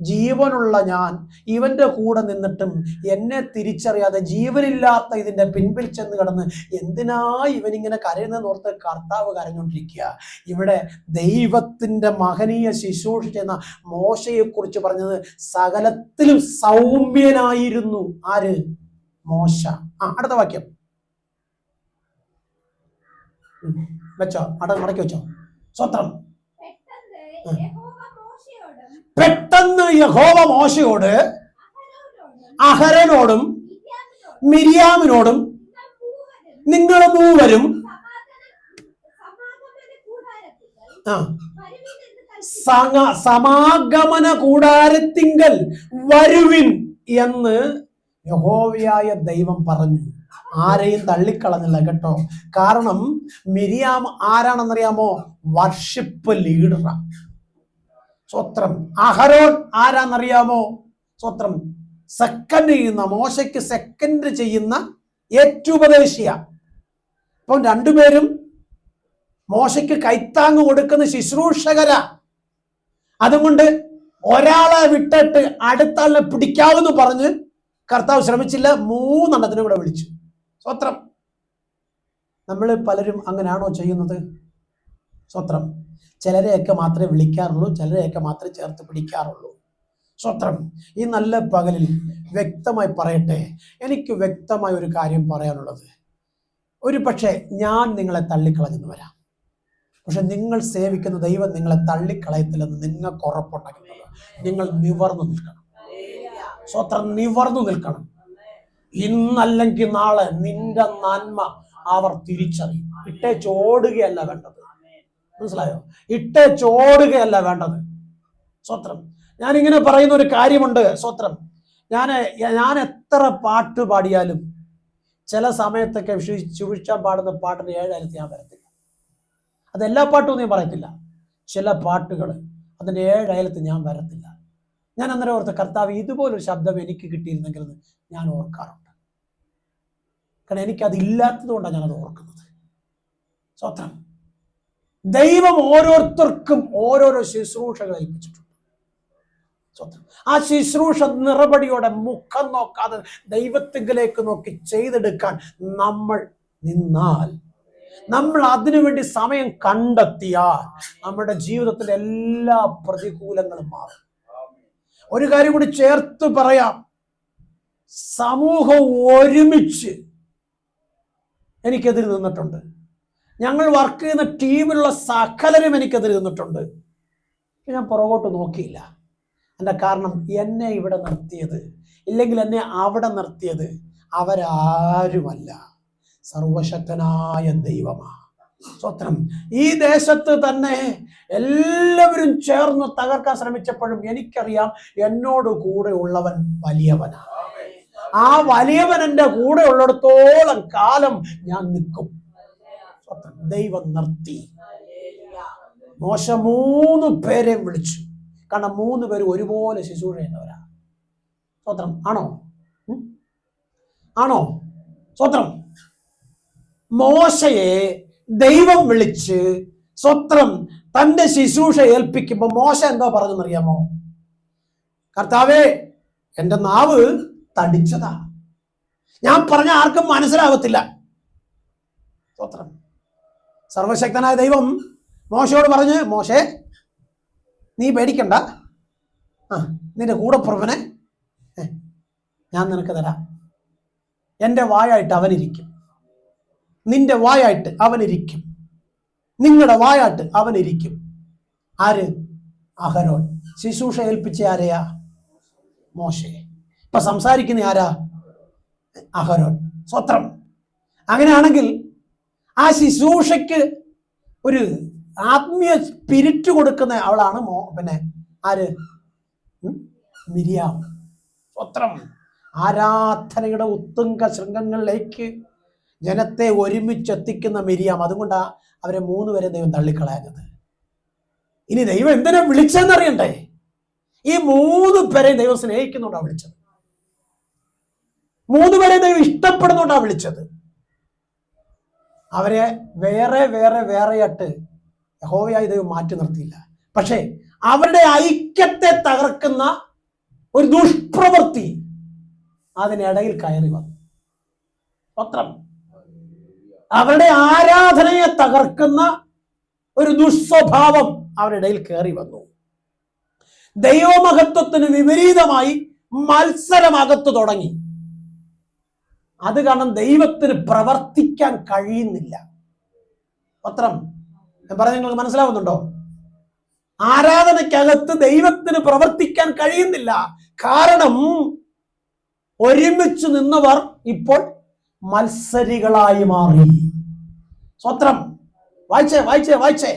[SPEAKER 1] ജീവനുള്ള ഞാൻ ഇവന്റെ കൂടെ നിന്നിട്ടും എന്നെ തിരിച്ചറിയാതെ ജീവനില്ലാത്ത ഇതിന്റെ പിൻപിൽ ചെന്ന് കിടന്ന് എന്തിനാ ഇവനിങ്ങനെ കരയുന്നതെന്ന് ഓർത്ത് കർത്താവ് കരഞ്ഞുകൊണ്ടിരിക്കുക. ഇവിടെ ദൈവത്തിന്റെ മഹനീയ ശുശ്രൂഷ ചെയ്യുന്ന മോശയെ കുറിച്ച് പറഞ്ഞത് സകലത്തിലും സൗമ്യനായിരുന്നു. ആര്? മോശ. അടുത്ത വാക്യം വെച്ചോ, മടക്കി വെച്ചോ. സ്വത്രം. പെട്ടെന്ന് യഹോവ മോശയോട് അഹരോനോടും മിര്യാമിനോടും നിങ്ങൾ മൂവരും സമാഗമന കൂടാരത്തിങ്കൽ വരുവിൻ എന്ന് യഹോവയായ ദൈവം പറഞ്ഞു. ആരെയും തള്ളിക്കളഞ്ഞില്ല കേട്ടോ. കാരണം മിര്യാം ആരാണെന്നറിയാമോ? വർഷിപ്പ് ലീഡറാണ്. സ്വത്രം. അഹരോൻ ആരാന്നറിയാമോ? സ്വത്രം. സെക്കൻഡ് ചെയ്യുന്ന, മോശയ്ക്ക് സെക്കൻഡ് ചെയ്യുന്ന ഏറ്റുപദേശിയ. അപ്പം രണ്ടുപേരും മോശയ്ക്ക് കൈത്താങ് കൊടുക്കുന്ന ശുശ്രൂഷകരാ. അതുകൊണ്ട് ഒരാളെ വിട്ടിട്ട് അടുത്ത ആളിനെ പിടിക്കാവെന്ന് പറഞ്ഞ് കർത്താവ് ശ്രമിച്ചില്ല, 3 എണ്ണത്തിനും കൂടെ വിളിച്ചു. സ്വത്രം. നമ്മൾ പലരും അങ്ങനെയാണോ ചെയ്യുന്നത്? സ്വത്രം. ചിലരെയൊക്കെ മാത്രമേ വിളിക്കാറുള്ളൂ, ചിലരെയൊക്കെ മാത്രമേ ചേർത്ത് പിടിക്കാറുള്ളൂ. സ്വത്രം. ഈ നല്ല പകലിൽ വ്യക്തമായി പറയട്ടെ, എനിക്ക് വ്യക്തമായ ഒരു കാര്യം പറയാനുള്ളത്, ഒരു പക്ഷേ ഞാൻ നിങ്ങളെ തള്ളിക്കളഞ്ഞെന്ന് വരാം, പക്ഷെ നിങ്ങൾ സേവിക്കുന്ന ദൈവം നിങ്ങളെ തള്ളിക്കളയത്തില്ലെന്ന് നിങ്ങൾക്ക് ഉറപ്പുണ്ടെങ്കിൽ നിങ്ങൾ നിവർന്നു നിൽക്കണം. സ്വത്രം. നിവർന്നു നിൽക്കണം. ഇന്നല്ലെങ്കിൽ നാളെ നിന്റെ നന്മ അവർ തിരിച്ചറിയും. ഇട്ടേച്ചോടുകയല്ല വേണ്ടത്. മനസ്സിലായോ? ഇട്ടേച്ചോടുകയല്ല വേണ്ടത്. സ്വത്രം. ഞാനിങ്ങനെ പറയുന്ന ഒരു കാര്യമുണ്ട്. സ്വത്രം. ഞാൻ എത്ര പാട്ട് പാടിയാലും ചില സമയത്തൊക്കെ സുവിശേഷം പാടുന്ന പാട്ടിന് 7 അയലത്ത് ഞാൻ വരത്തില്ല. അതെല്ലാ പാട്ടും ഞാൻ പറയത്തില്ല. ചില പാട്ടുകൾ അതിൻ്റെ 7 അയലത്ത് ഞാൻ വരത്തില്ല. ഞാൻ അന്നേരം ഓർത്ത്, കർത്താവ് ഇതുപോലൊരു ശബ്ദം എനിക്ക് കിട്ടിയിരുന്നെങ്കിൽ ഞാൻ ഓർക്കാറുണ്ട്. കാരണം എനിക്കതില്ലാത്തത് കൊണ്ടാണ് ഞാനത് ഓർക്കുന്നത്. സ്വത്രം. ദൈവം ഓരോരുത്തർക്കും ഓരോരോ ശുശ്രൂഷകൾ ഏൽപ്പിച്ചിട്ടുണ്ട്. ആ ശുശ്രൂഷ നിറപടിയോടെ മുഖം നോക്കാതെ ദൈവത്തിങ്കിലേക്ക് നോക്കി ചെയ്തെടുക്കാൻ നമ്മൾ നിന്നാൽ, നമ്മൾ അതിനുവേണ്ടി സമയം കണ്ടെത്തിയാൽ നമ്മുടെ ജീവിതത്തിലെ എല്ലാ പ്രതികൂലങ്ങളും മാറും. ഒരു കാര്യം കൂടി ചേർത്ത് പറയാം, സമൂഹം ഒരുമിച്ച് എനിക്കെതിരെ നിന്നിട്ടുണ്ട്. ഞങ്ങൾ വർക്ക് ചെയ്യുന്ന ടീമിലുള്ള സകലരും എനിക്കെതിരെ നിന്നിട്ടുണ്ട്. ഞാൻ പുറകോട്ട് നോക്കിയില്ല. എൻ്റെ കാരണം എന്നെ ഇവിടെ നിർത്തിയത്, ഇല്ലെങ്കിൽ എന്നെ അവിടെ നിർത്തിയത് അവരാരുമല്ല, സർവശക്തനായ ദൈവമാണ്. സ്വത്രം. ഈ ദേശത്ത് തന്നെ എല്ലാവരും ചേർന്ന് തകർക്കാൻ ശ്രമിച്ചപ്പോഴും എനിക്കറിയാം എന്നോട് കൂടെ ഉള്ളവൻ വലിയവനാണ്. ആ വലിയവൻ എൻ്റെ കൂടെ ഉള്ളിടത്തോളം കാലം ഞാൻ നിൽക്കും. ദൈവം നിർത്തി. മോശ 3 പേരെ വിളിച്ചു. കാരണം 3 പേര് ഒരുപോലെ ശുശ്രൂഷ ചെയ്യുന്നവരാ. സ്വത്രം. ആണോ? സ്വത്രം. മോശയെ ദൈവം വിളിച്ച് സ്വത്രം തന്റെ ശുശ്രൂഷ ഏൽപ്പിക്കുമ്പോൾ മോശ എന്താ പറഞ്ഞെന്നറിയാമോ? കർത്താവേ, എൻ്റെ നാവ് തടിച്ചതാ, ഞാൻ പറഞ്ഞ ആർക്കും മനസ്സിലാവത്തില്ല. സ്വത്രം. സർവശക്തനായ ദൈവം മോശയോട് പറഞ്ഞ്, മോശേ നീ പേടിക്കണ്ട, നിന്റെ കൂടപ്പുറവനെ ഞാൻ നിനക്ക് തരാം. എൻ്റെ വായായിട്ട് അവനിരിക്കും, നിന്റെ വായായിട്ട് അവനിരിക്കും, നിങ്ങളുടെ വായായിട്ട് അവനിരിക്കും. ആര്? അഹരോൻ. ശുശ്രൂഷ ഏൽപ്പിച്ച ആരെയാ? മോശയെ. ഇപ്പൊ സംസാരിക്കുന്ന ആരാ? അഹരോൻ. സ്വത്രം. അങ്ങനെയാണെങ്കിൽ ആ ശുശ്രൂഷയ്ക്ക് ഒരു ആത്മീയ സ്പിരിറ്റ് കൊടുക്കുന്ന അവളാണ് പിന്നെ ആര്? മിര്യാം. സ്വത്രം. ആരാധനയുടെ ഉത്തുംഗ ശൃംഗങ്ങളിലേക്ക് ജനത്തെ ഒരുമിച്ചെത്തിക്കുന്ന മിര്യാം. അതുകൊണ്ടാണ് അവരെ 3 പേരെ ദൈവം തള്ളിക്കളയാഞ്ഞത്. ഇനി ദൈവം എന്തിനാ വിളിച്ചെന്നറിയണ്ടേ? ഈ 3 പേരെ ദൈവം സ്നേഹിക്കുന്നുണ്ടാ വിളിച്ചത്. 3 പേരെ ദൈവം ഇഷ്ടപ്പെടുന്നുണ്ടാ വിളിച്ചത്. അവരെ വേറെയായിട്ട് യഹോവയായി ദൈവം മാറ്റി നിർത്തിയില്ല. പക്ഷേ അവരുടെ ഐക്യത്തെ തകർക്കുന്ന ഒരു ദുഷ്പ്രവൃത്തി അതിനിടയിൽ കയറി വന്നു. പത്രം അവരുടെ ആരാധനയെ തകർക്കുന്ന ഒരു ദുസ്വഭാവം അവരുടെ ഇടയിൽ കയറി വന്നു. ദൈവമഹത്വത്തിന് വിപരീതമായി മത്സരമകത്ത് തുടങ്ങി. അത് കാരണം ദൈവത്തിന് പ്രവർത്തിക്കാൻ കഴിയുന്നില്ല. പത്രം ഞാൻ പറഞ്ഞ നിങ്ങൾക്ക് മനസ്സിലാവുന്നുണ്ടോ? ആരാധനയ്ക്കകത്ത് ദൈവത്തിന് പ്രവർത്തിക്കാൻ കഴിയുന്നില്ല. കാരണം ഒരുമിച്ച് നിന്നവർ ഇപ്പോൾ മത്സരികളായി മാറി. സ്വത്രം വായിച്ചേ.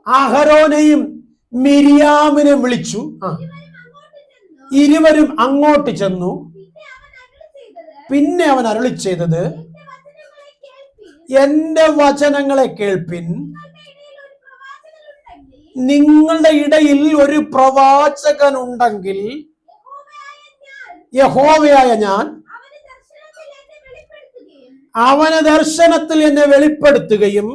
[SPEAKER 1] അഹരോനെയും മിരിയാമിനെ വിളിച്ചു. ഇരുവരും അങ്ങോട്ട് ചെന്നു. പിന്നെ അവൻ അരുളി ചെയ്തത്, എന്റെ വചനങ്ങളെ കേൾപ്പിൻ. നിങ്ങളുടെ ഇടയിൽ ഒരു പ്രവാചകൻ ഉണ്ടെങ്കിൽ യഹോവയായ ഞാൻ അവന് ദർശനത്തിൽ എന്നെ വെളിപ്പെടുത്തുകയും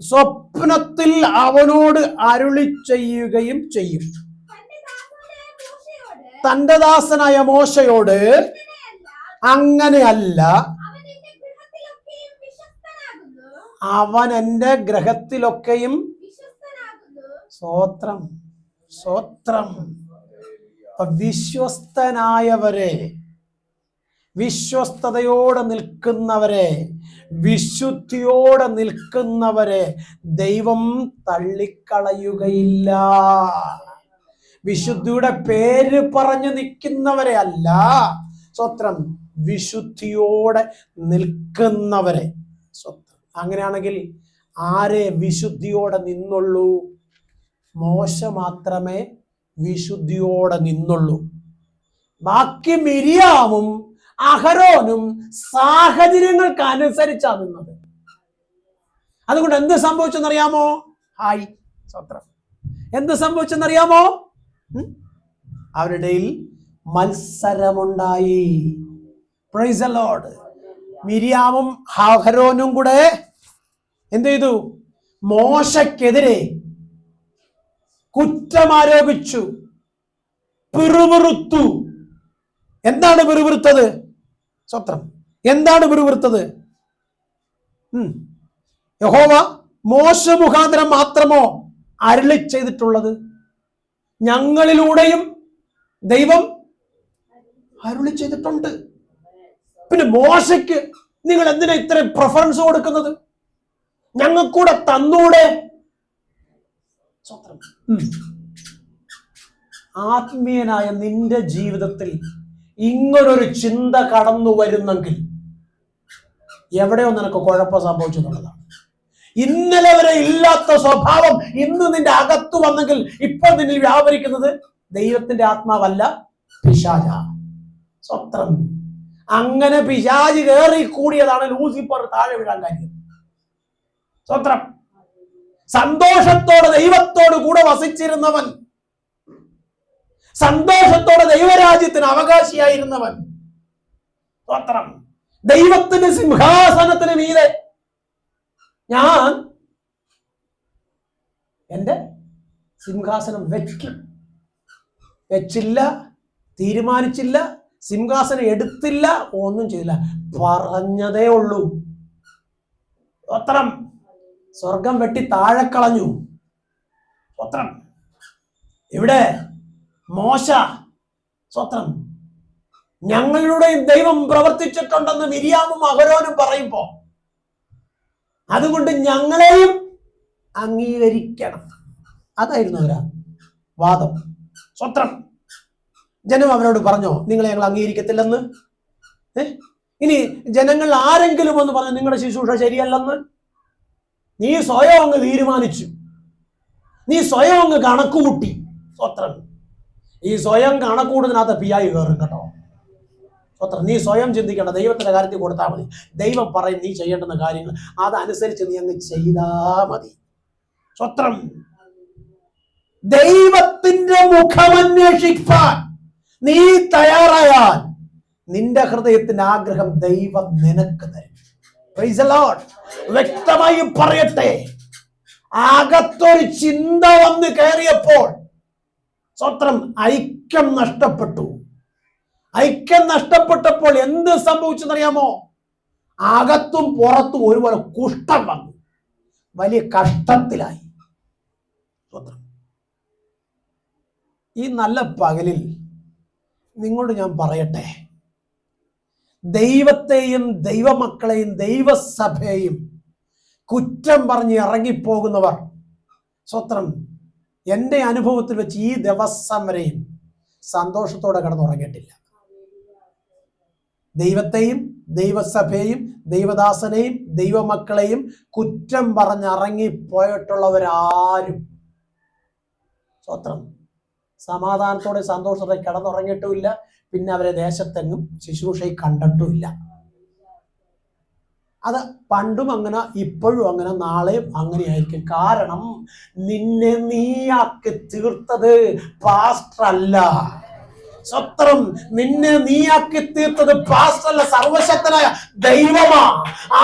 [SPEAKER 1] സ്വപ്നത്തിൽ അവനോട് അരുളി ചെയ്യുകയും ചെയ്യും. തന്റെ ദാസനായ മോശയോട് അങ്ങനെയല്ല, അവൻ എന്റെ ഗ്രഹത്തിലൊക്കെയും സ്വോത്രം വിശ്വസ്തനായവരെ, വിശ്വസ്തയോടെ നിൽക്കുന്നവരെ, വിശുദ്ധിയോടെ നിൽക്കുന്നവരെ ദൈവം തള്ളിക്കളയുകയില്ല. വിശുദ്ധിയുടെ പേര് പറഞ്ഞു നിൽക്കുന്നവരെ അല്ല, സ്വത്രം വിശുദ്ധിയോടെ നിൽക്കുന്നവരെ. സ്വത്രം അങ്ങനെയാണെങ്കിൽ ആരെ വിശുദ്ധിയോടെ നിന്നുള്ളൂ? മോശ മാത്രമേ വിശുദ്ധിയോടെ നിന്നുള്ളൂ. ബാക്കി മിരിയാമും അഹരോനും സാഹചര്യങ്ങൾക്ക് അനുസരിച്ചാണ് നിന്നത്. അതുകൊണ്ട് എന്ത് സംഭവിച്ചെന്നറിയാമോ? സ്വത്രം എന്ത് സംഭവിച്ചെന്നറിയാമോ? അവരുടെ മത്സരമുണ്ടായി. Praise the Lord. മിരിയാമും അഹരോനും കൂടെ എന്ത് ചെയ്തു? മോശയ്ക്കെതിരെ കുറ്റമാരോപിച്ചു, പിറുപിറുത്തു. എന്താണ് പിറുപിറുത്തത്? സ്വത്രം എന്താണ് പിറുപിറുത്തത്? യഹോവ മോശ മുഖാന്തരം മാത്രമോ അരുളി ചെയ്തിട്ടുള്ളത്? ഞങ്ങളിലൂടെയും ദൈവം അരുളി ചെയ്തിട്ടുണ്ട്. പിന്നെ മോശയ്ക്ക് നിങ്ങൾ എന്തിനാ ഇത്രയും പ്രിഫറൻസ് കൊടുക്കുന്നത്? ഞങ്ങൾക്കൂടെ തന്നൂടെ? ആത്മീയനായ നിന്റെ ജീവിതത്തിൽ ഇങ്ങനൊരു ചിന്ത കടന്നു വരുന്നെങ്കിൽ എവിടെയോ നിനക്ക് കുഴപ്പം സംഭവിച്ചു എന്നുള്ളതാണ്. ഇന്നലെ വരെ ഇല്ലാത്ത സ്വഭാവം ഇന്ന് നിന്റെ അകത്തു വന്നെങ്കിൽ ഇപ്പോൾ നിന്നിൽ വ്യാപരിക്കുന്നത് ദൈവത്തിന്റെ ആത്മാവല്ല, പിശാച. സ്വത്രം അങ്ങനെ പിശാച് കയറി കൂടിയതാണ് ലൂസിഫർ താഴെ വീഴാൻ കാര്യം. സ്വത്രം സന്തോഷത്തോടെ ദൈവത്തോട് കൂടെ വസിച്ചിരുന്നവൻ, സന്തോഷത്തോടെ ദൈവരാജ്യത്തിന് അവകാശിയായിരുന്നവൻ, സ്വത്രം ദൈവത്തിന്റെ സിംഹാസനത്തിന് മീതെ ഞാൻ എന്റെ സിംഹാസനം വെച്ചില്ല, തീരുമാനിച്ചില്ല, സിംഹാസനം എടുത്തില്ല, ഒന്നും ചെയ്തില്ല, പറഞ്ഞതേ ഉള്ളൂ. സ്വത്രം സ്വർഗം വെട്ടി താഴെ കളഞ്ഞു. സ്വത്രം ഇവിടെ മോശ സ്വത്രം ഞങ്ങളുടെയും ദൈവം പ്രവർത്തിച്ചിട്ടുണ്ടെന്ന് മിരിയാമും അഹരോനും പറയുമ്പോ അതുകൊണ്ട് ഞങ്ങളെയും അംഗീകരിക്കണം. അതായിരുന്നു അവരാ വാദം. സ്വത്രം ജനം അവരോട് പറഞ്ഞോ നിങ്ങളെ ഞങ്ങൾ അംഗീകരിക്കത്തില്ലെന്ന്? ഇനി ജനങ്ങൾ ആരെങ്കിലും ഒന്ന് പറഞ്ഞു നിങ്ങളുടെ ശുശ്രൂഷ ശരിയല്ലെന്ന്? നീ സ്വയം അങ്ങ് തീരുമാനിച്ചു, നീ സ്വയം അങ്ങ് കണക്കുകൂട്ടി. സ്വത്രം ഈ സ്വയം കണക്കൂടുന്നതിനകത്ത് പിയായി കയറും കേട്ടോ. സ്വത്രം. നീ സ്വയം ചിന്തിക്കേണ്ട, ദൈവത്തിന്റെ കാര്യത്തിൽ കൊടുത്താൽ മതി. ദൈവം പറയും നീ ചെയ്യേണ്ടുന്ന കാര്യങ്ങൾ, അതനുസരിച്ച് നീ അങ്ങ് ചെയ്താ മതി. സ്വത്രം. ദൈവത്തിന്റെ മുഖമന്വേഷിക്കാൻ നീ തയ്യാറായാൽ നിന്റെ ഹൃദയത്തിന്റെ ആഗ്രഹം ദൈവം നിനക്ക് തരും. Price the Lord. വ്യക്തമായി പറയട്ടെ, അകത്തൊരു ചിന്ത വന്ന് കയറിയപ്പോൾ സ്വത്രം ഐക്യം നഷ്ടപ്പെട്ടു. ഐക്യം നഷ്ടപ്പെട്ടപ്പോൾ എന്ത് സംഭവിച്ചെന്നറിയാമോ? അകത്തും പുറത്തും ഒരുപോലെ കുഷ്ഠം വന്നു. വലിയ കഷ്ടത്തിലായി. സ്വത്രം. ഈ നല്ല പകലിൽ നിങ്ങളോട് ഞാൻ പറയട്ടെ, ദൈവത്തെയും ദൈവമക്കളെയും ദൈവസഭയെയും കുറ്റം പറഞ്ഞ് ഇറങ്ങിപ്പോകുന്നവർ സ്വത്രം എൻ്റെ അനുഭവത്തിൽ വെച്ച് ഈ ദിവസം വരെയും സന്തോഷത്തോടെ കിടന്നുറങ്ങിയിട്ടില്ല. ദൈവത്തെയും ദൈവസഭയെയും ദൈവദാസനെയും ദൈവമക്കളെയും കുറ്റം പറഞ്ഞ് ഇറങ്ങിപ്പോയിട്ടുള്ളവരാരും സ്വത്രം സമാധാനത്തോടെ സന്തോഷത്തോടെ കിടന്നുറങ്ങിയിട്ടുമില്ല. പിന്നെ അവരെ ദേശത്തെങ്ങും ശുശ്രൂഷയിൽ കണ്ടിട്ടുമില്ല. അത് പണ്ടും അങ്ങനെ, ഇപ്പോഴും അങ്ങനെ, നാളെയും അങ്ങനെയായിരിക്കും. കാരണം നിന്നെ നീയാക്കി തീർത്തത് പാസ്റ്റർ അല്ല. സ്വത്രം. നിന്നെ നീയാക്കി തീർത്തത് പാസ്റ്റർ അല്ല, സർവശക്തനായ ദൈവമാ.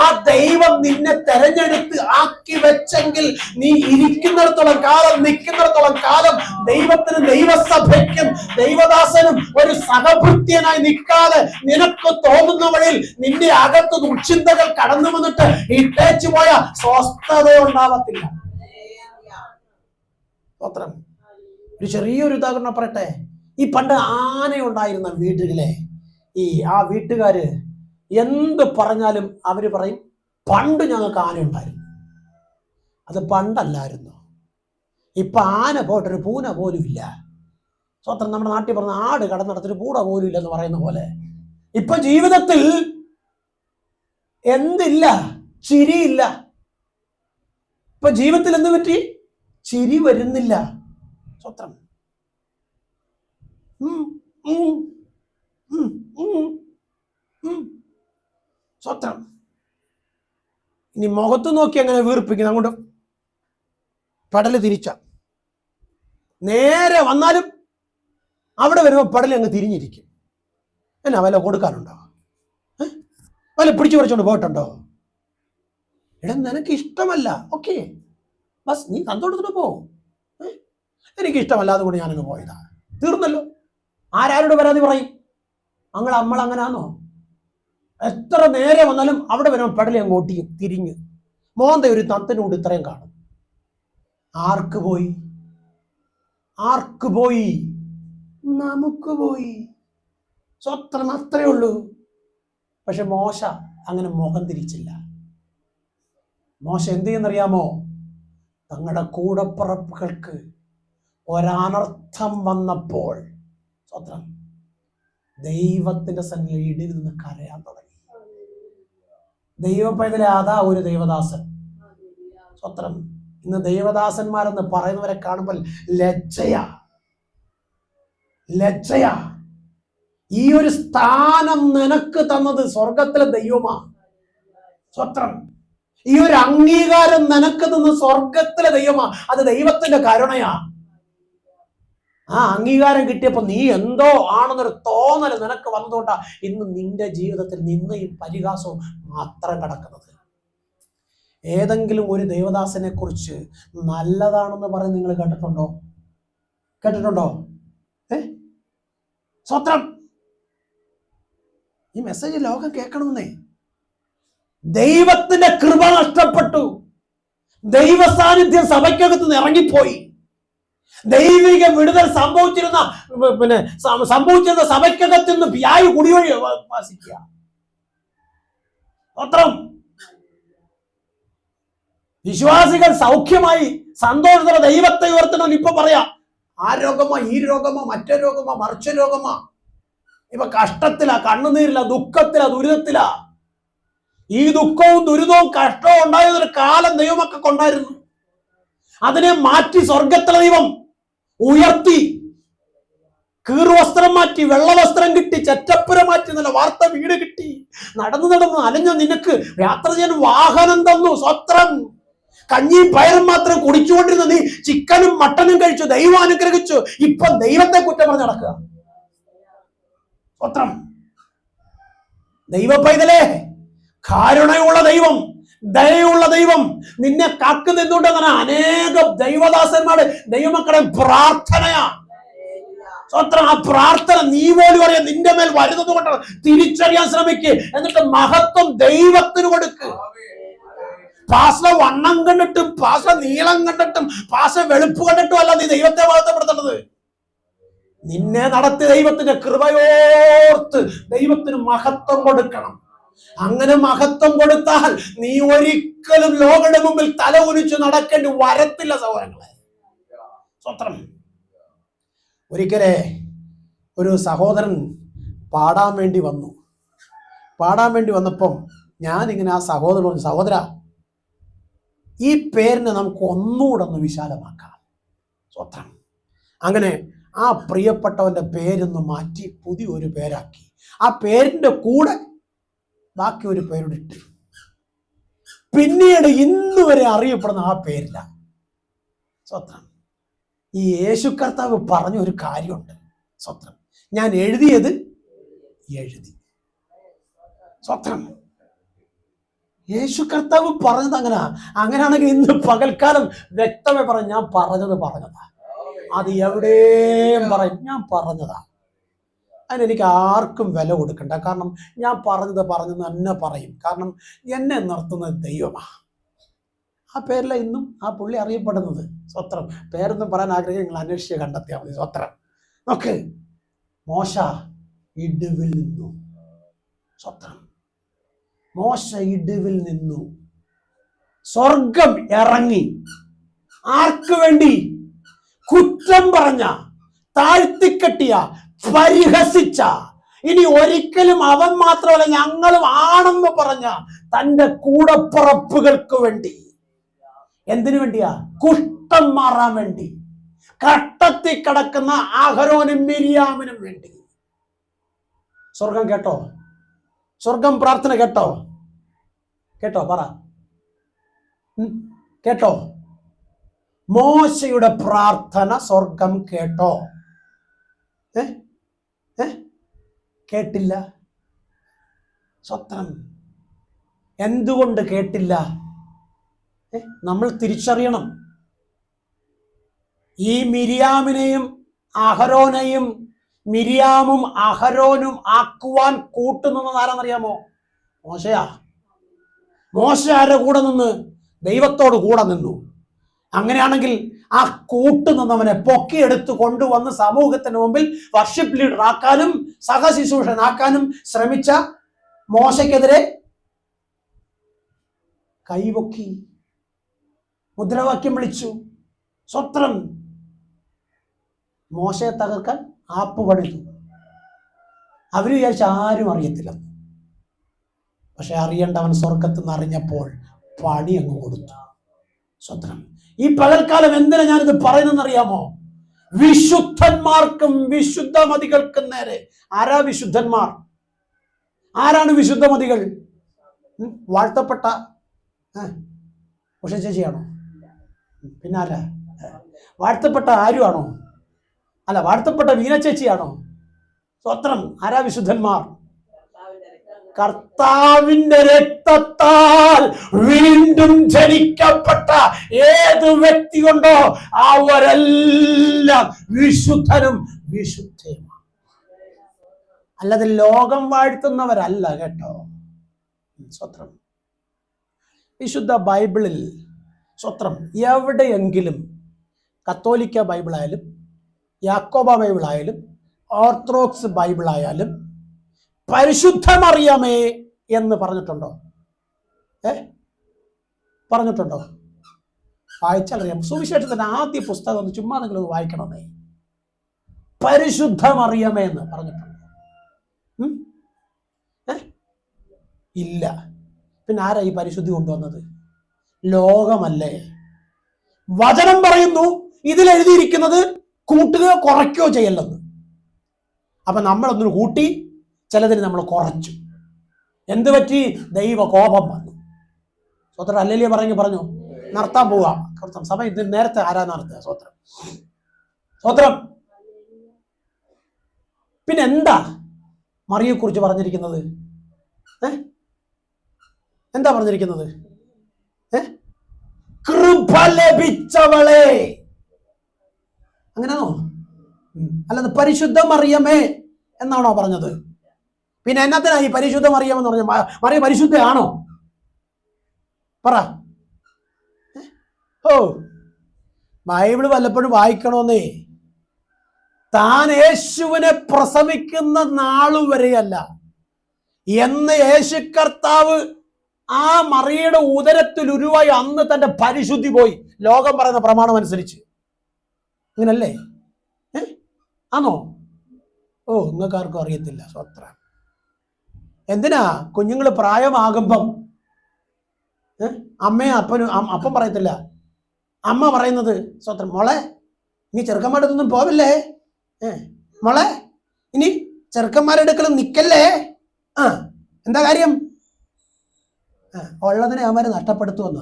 [SPEAKER 1] ആ ദൈവം നിന്നെ തെരഞ്ഞെടുത്ത് ആക്കി വെച്ചെങ്കിൽ നീ ഇരിക്കുന്നിടത്തോളം കാലം, നിൽക്കുന്നിടത്തോളം കാലം ദൈവത്തിനും ദൈവസഭയ്ക്കും ദൈവദാസനും ഒരു സഹഭൃത്യനായി നിൽക്കാതെ നിനക്ക് തോന്നുന്ന വഴിയിൽ നിന്റെ അകത്ത് ദുശ്ചിന്തകൾ കടന്നു വന്നിട്ട് ഇട്ടേച്ചു പോയ സ്വസ്ഥത ഉണ്ടാവത്തില്ല. സ്വത്രം. ഒരു ചെറിയൊരു ഉദാഹരണം പറയട്ടെ. ഈ പണ്ട് ആന ഉണ്ടായിരുന്ന വീട്ടിലെ ആ വീട്ടുകാര് എന്ത് പറഞ്ഞാലും അവര് പറയും പണ്ട് ഞങ്ങൾക്ക് ആന ഉണ്ടായിരുന്നു. അത് പണ്ടല്ലായിരുന്നു. ഇപ്പൊ ആന പോയിട്ടൊരു പൂന പോലും ഇല്ല. സ്വത്രം. നമ്മുടെ നാട്ടിൽ പറഞ്ഞ ആട് കടന്നിടത്തൊരു പൂട പോലും ഇല്ലെന്ന് പറയുന്ന പോലെ ഇപ്പൊ ജീവിതത്തിൽ എന്തില്ല? ചിരിയില്ല. ഇപ്പൊ ജീവിതത്തിൽ എന്ത് പറ്റി? ചിരി വരുന്നില്ല. സ്വത്രം. സ്വത്രം. ഇനി മുഖത്ത് നോക്കി അങ്ങനെ വീർപ്പിക്കുന്നു. അങ്ങോട്ട് പടല് തിരിച്ച നേരെ വന്നാലും അവിടെ വരുമ്പോൾ പടല് അങ്ങ് തിരിഞ്ഞിരിക്കും. എന്നാ വല്ല കൊടുക്കാനുണ്ടോ? വല്ല പിടിച്ചു പറിച്ചോണ്ട് പോയിട്ടുണ്ടോ? എടാ നിനക്ക് ഇഷ്ടമല്ല, ഓക്കെ ബസ്, നീ കന്തോടത്തോട്ട് പോ. എനിക്ക് ഇഷ്ടമല്ല, അതുകൊണ്ട് ഞാനങ്ങ് പോയതാ, തീർന്നല്ലോ. ആരാരോട് പരാതി പറയും? നമ്മളങ്ങനാന്നോ? എത്ര നേരെ വന്നാലും അവിടെ വരുമ്പോൾ പടലി അങ്ങ് ഓട്ടിയും തിരിഞ്ഞ് മോന്ത ഒരു തത്തിനോട് ഇത്രയും കാണും. ആർക്ക് പോയി? ആർക്ക് പോയി? നമുക്ക് പോയി. സ്വത്രം. അത്രേ ഉള്ളൂ. പക്ഷെ മോശ അങ്ങനെ മുഖം തിരിച്ചില്ല. മോശ എന്ത് ചെയ്യുന്നറിയാമോ? തങ്ങളുടെ കൂടപ്പിറപ്പുകൾക്ക് ഒരനർത്ഥം വന്നപ്പോൾ സ്വത്രം ദൈവത്തിന്റെ സന്നിധിയിൽ ഇടിയിൽ നിന്ന് കരയാൻ തുടങ്ങി. ദൈവപൈതലെ, അതാ ഒരു ദൈവദാസൻ. സ്വത്രം. ഇന്ന് ദൈവദാസന്മാരെന്ന് പറയുന്നവരെ കാണുമ്പോൾ ലജ്ജയാ. ഈ ഒരു സ്ഥാനം നിനക്ക് തന്നത് സ്വർഗത്തിലെ ദൈവമാ. സ്വത്രം. ഈ ഒരു അംഗീകാരം നിനക്ക് തന്ന സ്വർഗത്തിലെ ദൈവമാ. അത് ദൈവത്തിന്റെ കരുണയാ. ആ അംഗീകാരം കിട്ടിയപ്പോ നീ എന്തോ ആണെന്നൊരു തോന്നൽ നിനക്ക് വന്നതുകൊണ്ടാ ഇന്ന് നിന്റെ ജീവിതത്തിൽ നിന്നയും പരിഹാസവും മാത്രം കിടക്കുന്നത്. ഏതെങ്കിലും ഒരു ദൈവദാസനെ കുറിച്ച് നല്ലതാണെന്ന് പറഞ്ഞ് നിങ്ങൾ കേട്ടിട്ടുണ്ടോ? സ്വത്രം. ഈ മെസ്സേജ് ലോകം കേൾക്കണമെന്നേ. ദൈവത്തിന്റെ കൃപ നഷ്ടപ്പെട്ടു. ദൈവ സാന്നിധ്യം സഭയ്ക്കകത്ത് നിന്ന് ഇറങ്ങിപ്പോയി. ദൈവിക വിടുതൽ സംഭവിച്ചിരുന്ന സഭയ്ക്കകത്ത് നിന്ന് വ്യായു കുടിവഴി വാസിക്കുക. സ്വത്രം. വിശ്വാസികൾ സൗഖ്യമായി സന്തോഷത്തോടെ ദൈവത്തെ ഉയർത്തണം. ഇപ്പൊ പറയാ ആ രോഗമോ, ഈ രോഗമോ, മറ്റേ രോഗമോ, മറിച്ച രോഗമോ. ഇപ്പൊ കഷ്ടത്തിലാ, കണ്ണുനീരില്ല, ദുഃഖത്തിലാ, ദുരിതത്തിലാ. ഈ ദുഃഖവും ദുരിതവും കഷ്ടവും ഉണ്ടായതൊരു കാലം ദൈവമൊക്കെ ഉണ്ടായിരുന്നു. അതിനെ മാറ്റി സ്വർഗത്തിലെ ദൈവം ഉയർത്തി. കീറുവസ്ത്രം മാറ്റി വെള്ളവസ്ത്രം കിട്ടി, ചെറ്റപ്പുര മാറ്റി, നല്ല വാർത്ത വീട് കിട്ടി, നടന്നു അലഞ്ഞ നിനക്ക് യാത്ര ചെയ്യാൻ വാഹനം തന്നു. സ്വത്രം. കഞ്ഞിയും പയറും മാത്രം കുടിച്ചുകൊണ്ടിരുന്ന നീ ചിക്കനും മട്ടനും കഴിച്ചു, ദൈവം അനുഗ്രഹിച്ചു. ഇപ്പൊ ദൈവത്തെ കുറ്റം പറഞ്ഞ് നടക്കുക. സ്വത്രം. ദൈവ പൈതലേ, കാരുണയുള്ള ദൈവം, ദയയുള്ള ദൈവം നിന്നെ കാക്കുന്ന എന്തുകൊണ്ടെന്നാണ്? അനേകം ദൈവദാസന്മാരുടെ ദൈവമക്കളുടെ പ്രാർത്ഥനയാ. സ്വത്രം. ആ പ്രാർത്ഥന നീ പോലും അറിയാം നിന്റെ മേൽ വരുന്നത് കൊണ്ടാണ്. തിരിച്ചറിയാൻ ശ്രമിക്കുക, എന്നിട്ട് മഹത്വം ദൈവത്തിന് കൊടുക്കുക. പാസ വണ്ണം കണ്ടിട്ടും പാസ നീളം കണ്ടിട്ടും പാസ വെളുപ്പ് കണ്ടിട്ടും അല്ല നീ ദൈവത്തെ മഹത്വപ്പെടുത്തേണ്ടത്. നിന്നെ നടത്തി ദൈവത്തിന്റെ കൃപയോർത്ത് ദൈവത്തിന് മഹത്വം കൊടുക്കണം. അങ്ങനെ മഹത്വം കൊടുത്താൽ നീ ഒരിക്കലും ലോകയുടെ മുമ്പിൽ തല ഉരിച്ചു നടക്കേണ്ടി വരത്തില്ല സഹോദരങ്ങളെ. സ്വത്രം. ഒരിക്കലേ ഒരു സഹോദരൻ പാടാൻ വേണ്ടി വന്നപ്പം ഞാനിങ്ങനെ ആ സഹോദരൻ, സഹോദര, ഈ പേരിനെ നമുക്ക് ഒന്നുകൂടെ ഒന്ന് വിശാലമാക്കാം. സ്വത്രം. അങ്ങനെ ആ പ്രിയപ്പെട്ടവന്റെ പേരൊന്ന് മാറ്റി പുതിയൊരു പേരാക്കി. ആ പേരിന്റെ കൂടെ ബാക്കി ഒരു പേരിട്ട് പിന്നീട് ഇന്ന് വരെ അറിയപ്പെടുന്ന ആ പേരില്ല. സ്വത്രം. ഈ യേശു കർത്താവ് പറഞ്ഞ ഒരു കാര്യമുണ്ട്. സ്വത്രം. ഞാൻ എഴുതിയത് എഴുതി. സ്വത്രം. യേശു കർത്താവ് പറഞ്ഞത് അങ്ങനെയാണെങ്കിൽ ഇന്ന് പകൽക്കാലം വ്യക്തമായി പറഞ്ഞു, ഞാൻ പറഞ്ഞതാ. അത് എവിടെയും പറയും, ഞാൻ പറഞ്ഞതാ. അതിനെനിക്ക് ആർക്കും വില കൊടുക്കണ്ട. കാരണം ഞാൻ പറഞ്ഞത് എന്നെ പറയും. കാരണം എന്നെ നിർത്തുന്നത് ദൈവമാ. ആ പേരില ഇന്നും ആ പുള്ളി അറിയപ്പെടുന്നത്. സ്വത്രം. പേരൊന്നും പറയാൻ ആഗ്രഹിക്കുക, നിങ്ങൾ അന്വേഷിച്ച് കണ്ടെത്തിയാൽ മതി. സ്വത്രം. നോക്ക്, മോശ ഇടിവിൽ നിന്നു. സ്വത്രം. മോശ ഇടിവിൽ നിന്നു. സ്വർഗം ഇറങ്ങി. ആർക്ക് വേണ്ടി? കുറ്റം പറഞ്ഞ, താഴ്ത്തിക്കെട്ടിയ, പരിഹസിച്ച, ഇനി ഒരിക്കലും അവൻ മാത്രമല്ല ഞങ്ങളും ആണെന്ന് പറഞ്ഞ തന്റെ കൂടപ്പുറപ്പുകൾക്ക് വേണ്ടി. എന്തിനു വേണ്ടിയാ? കുഷ്ഠം മാറാൻ വേണ്ടി. കട്ടത്തിൽ കിടക്കുന്ന അഹരോനും മിരിയാമിനും വേണ്ടി. സ്വർഗം കേട്ടോ? സ്വർഗം പ്രാർത്ഥന കേട്ടോ? പറ. കേട്ടോ? മോശയുടെ പ്രാർത്ഥന സ്വർഗം കേട്ടോ? കേട്ടില്ല. സ്വത്രം. എന്തുകൊണ്ട് കേട്ടില്ല? നമ്മൾ തിരിച്ചറിയണം. ഈ മിരിയാമിനെയും അഹരോനെയും മിരിയാമും അഹരോനും ആക്കുവാൻ കൂട്ടുനിന്നത് ആരാന്നറിയാമോ? മോശയാ. മോശ ആരുടെ കൂടെ നിന്ന്? ദൈവത്തോട് കൂടെ നിന്നു. അങ്ങനെയാണെങ്കിൽ ആ കൂട്ടുനിന്നവനെ പൊക്കിയെടുത്ത് കൊണ്ടുവന്ന് സമൂഹത്തിന് മുമ്പിൽ വർഷിപ്പ് ലീഡർ ആക്കാനും സഹശുശ്രൂഷനാക്കാനും ശ്രമിച്ച മോശയ്ക്കെതിരെ കൈപൊക്കി മുദ്രാവാക്യം വിളിച്ചു. സ്വത്രം. മോശയെ തകർക്കാൻ ആപ്പ് പണിതു. അവര് വിചാരിച്ച ആരും അറിയത്തില്ല. പക്ഷെ അറിയേണ്ടവൻ സ്വർഗത്തിൽ നിന്ന് അറിഞ്ഞപ്പോൾ പണി അങ്ങ് കൊടുത്തു. സ്വത്രം. ഈ പകൽക്കാലം എന്തിനാ ഞാനിത് പറയുന്നറിയാമോ? വിശുദ്ധന്മാർക്കും വിശുദ്ധമതികൾക്കും നേരെ. ആരാ വിശുദ്ധന്മാർ? ആരാണ് വിശുദ്ധമതികൾ? വാഴ്ത്തപ്പെട്ട ഉഷ ചേച്ചിയാണോ? പിന്നെ ആരാ? വാഴ്ത്തപ്പെട്ട ആരുമാണോ? അല്ല, വാഴ്ത്തപ്പെട്ട വീണ ചേച്ചിയാണോ? സ്വത്രം. ആരാ വിശുദ്ധന്മാർ? കർത്താവിന്റെ രക്തത്താൽ വീണ്ടും ജനിക്കപ്പെട്ട ഏത് വ്യക്തി കൊണ്ടോ അവരെല്ലാം വിശുദ്ധനും വിശുദ്ധയുമാണ്. അല്ലാതെ ലോകം വാഴ്ത്തുന്നവരല്ല കേട്ടോ. സ്വത്രം. വിശുദ്ധ ബൈബിളിൽ സ്വത്രം എവിടെയെങ്കിലും കത്തോലിക്ക ബൈബിളായാലും യാക്കോബ ബൈബിളായാലും ഓർത്തഡോക്സ് ബൈബിളായാലും പരിശുദ്ധ മറിയമേ എന്ന് പറഞ്ഞിട്ടുണ്ടോ? പറഞ്ഞിട്ടുണ്ടോ? വായിച്ചറിയാം. സുവിശേഷത്തിന്റെ ആദ്യ പുസ്തകം ഒന്ന് ചുമ്മാ നിങ്ങളൊന്ന് വായിക്കണമെന്നേ. പരിശുദ്ധ മറിയമേ എന്ന് പറഞ്ഞിട്ടുണ്ടോ? ഇല്ല. പിന്നെ ആരാ ഈ പരിശുദ്ധി കൊണ്ടുവന്നത്? ലോകമല്ലേ. വചനം പറയുന്നു ഇതിലെഴുതിയിരിക്കുന്നത് കൂട്ടുകയോ കുറയ്ക്കുകയോ ചെയ്യല്ലെന്ന്. അപ്പൊ നമ്മളൊന്നിന് കൂട്ടി, ചിലതിന് നമ്മൾ കുറച്ചു. എന്ത് പറ്റി? ദൈവ കോപം വന്നു. സ്വത്രം അല്ലല്ലേ പറഞ്ഞു നടത്താൻ പോവാ. സമയം ഇത് നേരത്തെ ആരാ നടത്തുക? സ്വത്രം സ്വത്രം. പിന്നെ എന്താ മറിയെ കുറിച്ച് പറഞ്ഞിരിക്കുന്നത്? എന്താ പറഞ്ഞിരിക്കുന്നത്? കൃപ ലഭിച്ചവളെ, അങ്ങനെയാണോ? അല്ലാതെ പരിശുദ്ധ മറിയമേ എന്നാണോ പറഞ്ഞത്? പിന്നെ എന്നത്തിനായി പരിശുദ്ധ മറിയമെന്ന് പറഞ്ഞ? മറിയ പരിശുദ്ധയാണോ? പറ. ഓ, ബൈബിള് വല്ലപ്പോഴും വായിക്കണോന്നേ. താൻ യേശുവിനെ പ്രസവിക്കുന്ന നാളുവരെയല്ല, എന്ന് യേശു കർത്താവ് ആ മറിയയുടെ ഉദരത്തിൽ ഉരുവായി അന്ന് തന്റെ പരിശുദ്ധി പോയി, ലോകം പറയുന്ന പ്രമാണം അനുസരിച്ച്. അങ്ങനല്ലേ? ആണോ? ഓ, നിങ്ങൾക്കാർക്കും അറിയത്തില്ല. സ്വത്രം. എന്തിനാ കുഞ്ഞുങ്ങൾ പ്രായമാകുമ്പം അമ്മയും അപ്പം പറയത്തില്ല, അമ്മ പറയുന്നത് സ്വത്രം, മോളെ ഇനി ചെറുക്കന്മാരുടെ അടുത്തൊന്നും പോവില്ലേ, മോളെ ഇനി ചെറുക്കന്മാരുടെ അടുക്കലും നിക്കല്ലേ. എന്താ കാര്യം? ഉള്ളതിനെ അവന്മാര് നഷ്ടപ്പെടുത്തുമെന്ന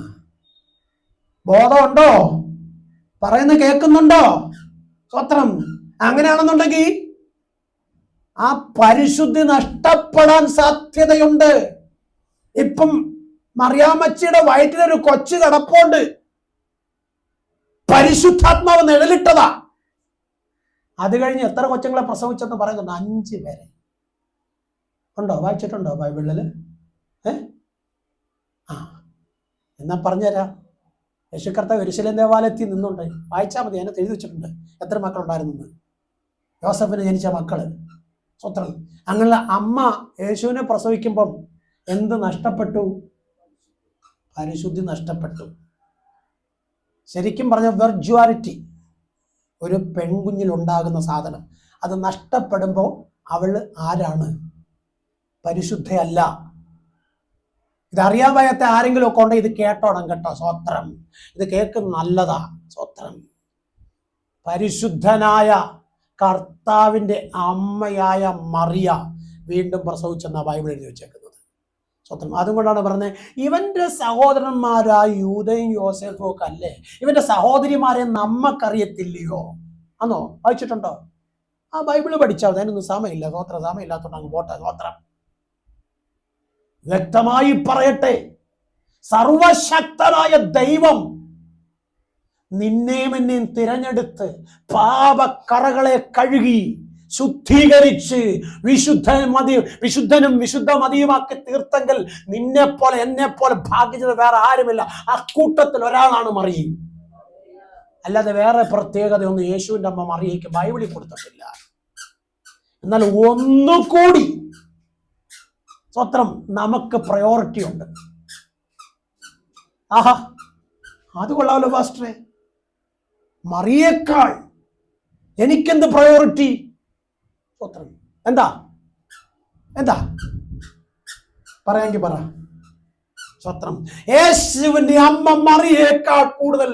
[SPEAKER 1] ബോധമുണ്ടോ? പറയുന്നത് കേൾക്കുന്നുണ്ടോ? സ്വത്രം. അങ്ങനെയാണെന്നുണ്ടെങ്കിൽ ആ പരിശുദ്ധി നഷ്ടപ്പെടാൻ സാധ്യതയുണ്ട്. ഇപ്പം മറിയാമ്മച്ചിയുടെ വയറ്റിലൊരു കൊച്ചു കിടപ്പുണ്ട്, പരിശുദ്ധാത്മാവ് നിഴലിട്ടതാ. അത് കഴിഞ്ഞ് എത്ര കൊച്ചുങ്ങളെ പ്രസവിച്ചെന്ന് പറയുന്നുണ്ട്? 5 പേരെ. ഉണ്ടോ? വായിച്ചിട്ടുണ്ടോ ബൈബിളില്? എന്നാ പറഞ്ഞുതരാം. യേശു കർത്താവ് യെരൂശലേം ദേവാലയത്തിൽ നിന്നുണ്ട്. വായിച്ചാൽ മതി, അതിനകത്ത് എഴുതി വെച്ചിട്ടുണ്ട് എത്ര മക്കളുണ്ടായിരുന്നു. യോസഫിന് ജനിച്ച മക്കള്. സ്വത്രം. അങ്ങനെ അമ്മ യേശുവിനെ പ്രസവിക്കുമ്പം എന്ത് നഷ്ടപ്പെട്ടു? പരിശുദ്ധി നഷ്ടപ്പെട്ടു. ശരിക്കും പറഞ്ഞ വെർച്വാലിറ്റി, ഒരു പെൺകുഞ്ഞിൽ ഉണ്ടാകുന്ന സാധനം, അത് നഷ്ടപ്പെടുമ്പോൾ അവള് ആരാണ്? പരിശുദ്ധയല്ല. ഇതറിയാൻ വയ്യാത്ത ആരെങ്കിലും ഒക്കെ ഉണ്ടെങ്കിൽ ഇത് കേട്ടോണം കേട്ടോ. സ്വത്രം. ഇത് കേൾക്കുന്ന നല്ലതാ. സ്വത്രം. പരിശുദ്ധനായ കർത്താവിന്റെ അമ്മയായ മറിയ വീണ്ടും പ്രസവിച്ചെന്ന ബൈബിൾ എഴുതി വെച്ചേക്കുന്നത്. സ്വത്രം. അതുകൊണ്ടാണ് പറഞ്ഞത്, ഇവന്റെ സഹോദരന്മാരായ യൂദയും യോസേഫും ഒക്കെ അല്ലേ, ഇവന്റെ സഹോദരിമാരെ നമ്മക്കറിയത്തില്ലയോ? ആണോ? വായിച്ചിട്ടുണ്ടോ? ആ ബൈബിള് പഠിച്ചാൽ മതി, അതിനൊന്നും സമയമില്ല. സ്വത്രം. സമയമില്ലാത്തോണ്ട് അങ്ങ് പോട്ടെ. സ്വത്രം. വ്യക്തമായി പറയട്ടെ, സർവശക്തനായ ദൈവം നിന്നെയും എന്നെയും തിരഞ്ഞെടുത്ത് പാപക്കറകളെ കഴുകി ശുദ്ധീകരിച്ച് വിശുദ്ധനും വിശുദ്ധ മതിയുമാക്കി തീർത്തെങ്കിൽ നിന്നെ പോലെ എന്നെ പോലെ ഭാഗ്യത വേറെ ആരുമില്ല. ആ കൂട്ടത്തിൽ ഒരാളാണ് മറിയ. അല്ലാതെ വേറെ പ്രത്യേകതയൊന്നും യേശുവിന്റെ അമ്മ മറിയയ്ക്ക് ബൈബിളിൽ കൊടുത്തിട്ടില്ല. എന്നാൽ ഒന്നുകൂടി സ്വത്രം നമുക്ക് പ്രയോറിറ്റി ഉണ്ട്. ആഹാ, അത് കൊള്ളാമല്ലോ പാസ്റ്ററെ. മറിയേക്കാൾ എനിക്കെന്ത് പ്രയോറിറ്റി? സ്വത്രം. എന്താ എന്താ പറയാമെങ്കിൽ പറ. സ്വത്രം. യേശുവിന്റെ അമ്മ മറിയേക്കാൾ കൂടുതൽ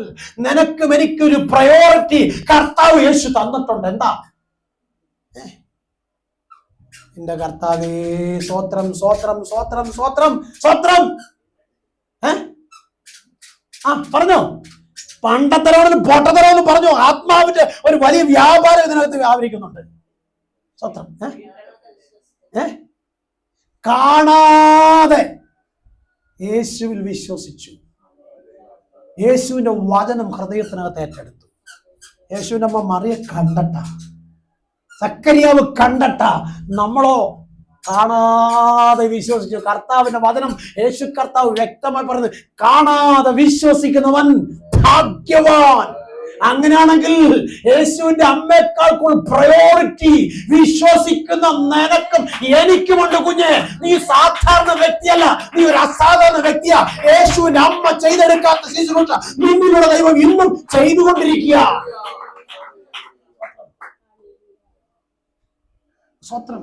[SPEAKER 1] നിനക്കും എനിക്കൊരു പ്രയോറിറ്റി കർത്താവ് യേശു തന്നിട്ടുണ്ട്. എന്താ? എന്റെ കർത്താവേ, സ്വത്രം സ്വത്രം സ്വത്രം സ്വത്രം സ്വത്രം. പറഞ്ഞോ? പണ്ടത്തരവെന്ന് പൊട്ടത്തരവെന്ന് പറഞ്ഞു. ആത്മാവിന്റെ ഒരു വലിയ വ്യാപാരം ഇതിനകത്ത് വ്യാപരിക്കുന്നുണ്ട്. സ്വത്രം. കാണാതെ യേശുവിൽ വിശ്വസിച്ചു. യേശുവിന്റെ വചനം ഹൃദയത്തിനകത്ത് ഏറ്റെടുത്തു. യേശുവിന്റെ അമ്മ മറിയ കണ്ടട്ട, സക്കറിയാവ് കണ്ടട്ട, നമ്മളോ കാണാതെ വിശ്വസിച്ചു. കർത്താവിന്റെ വചനം യേശു കർത്താവ് വ്യക്തമായി പറഞ്ഞത്, കാണാതെ വിശ്വസിക്കുന്നവൻ ഭാഗ്യവാൻ. അങ്ങനെയാണെങ്കിൽ യേശുവിന്റെ അമ്മയേക്കാൾ കൂടുതൽ പ്രയോറിറ്റി വിശ്വസിക്കുന്ന നിനക്കും എനിക്കുമുണ്ട് കുഞ്ഞെ. നീ സാധാരണ വ്യക്തിയല്ല, നീ ഒരു അസാധാരണ വ്യക്തിയാ. യേശുവിന്റെ അമ്മ ചെയ്തെടുക്കാത്ത ശുശ്രൂഷ നിന്നിലൂടെ ദൈവം ഇന്നും ചെയ്തുകൊണ്ടിരിക്കുക. സ്വത്രം.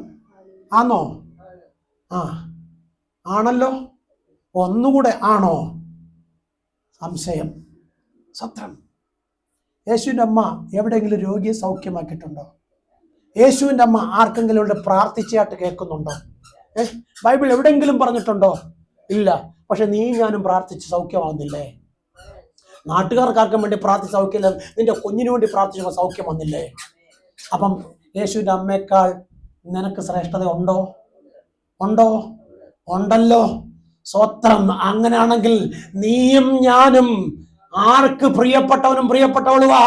[SPEAKER 1] ആണോ? ആണല്ലോ. ഒന്നുകൂടെ ആണോ? സംശയം. സ്വത്രം. യേശുവിൻ്റെ അമ്മ എവിടെയെങ്കിലും രോഗിയെ സൗഖ്യമാക്കിയിട്ടുണ്ടോ? യേശുവിൻ്റെ അമ്മ ആർക്കെങ്കിലും ഇവിടെ പ്രാർത്ഥിച്ചായിട്ട് കേൾക്കുന്നുണ്ടോ? ബൈബിൾ എവിടെയെങ്കിലും പറഞ്ഞിട്ടുണ്ടോ? ഇല്ല. പക്ഷെ നീ ഞാനും പ്രാർത്ഥിച്ച് സൗഖ്യമാവുന്നില്ലേ? നാട്ടുകാർക്കാർക്കും വേണ്ടി പ്രാർത്ഥിച്ച് സൗഖ്യമില്ല, നിന്റെ കുഞ്ഞിനു വേണ്ടി പ്രാർത്ഥിച്ചപ്പോൾ സൗഖ്യം വന്നില്ലേ? അപ്പം യേശുവിൻ്റെ അമ്മയേക്കാൾ നിനക്ക് ശ്രേഷ്ഠത ഉണ്ടോ? ഉണ്ടോ? ഉണ്ടല്ലോ. സ്വത്രം. അങ്ങനെയാണെങ്കിൽ നീയും ഞാനും ആർക്ക് പ്രിയപ്പെട്ടവനും പ്രിയപ്പെട്ടവളുവാ?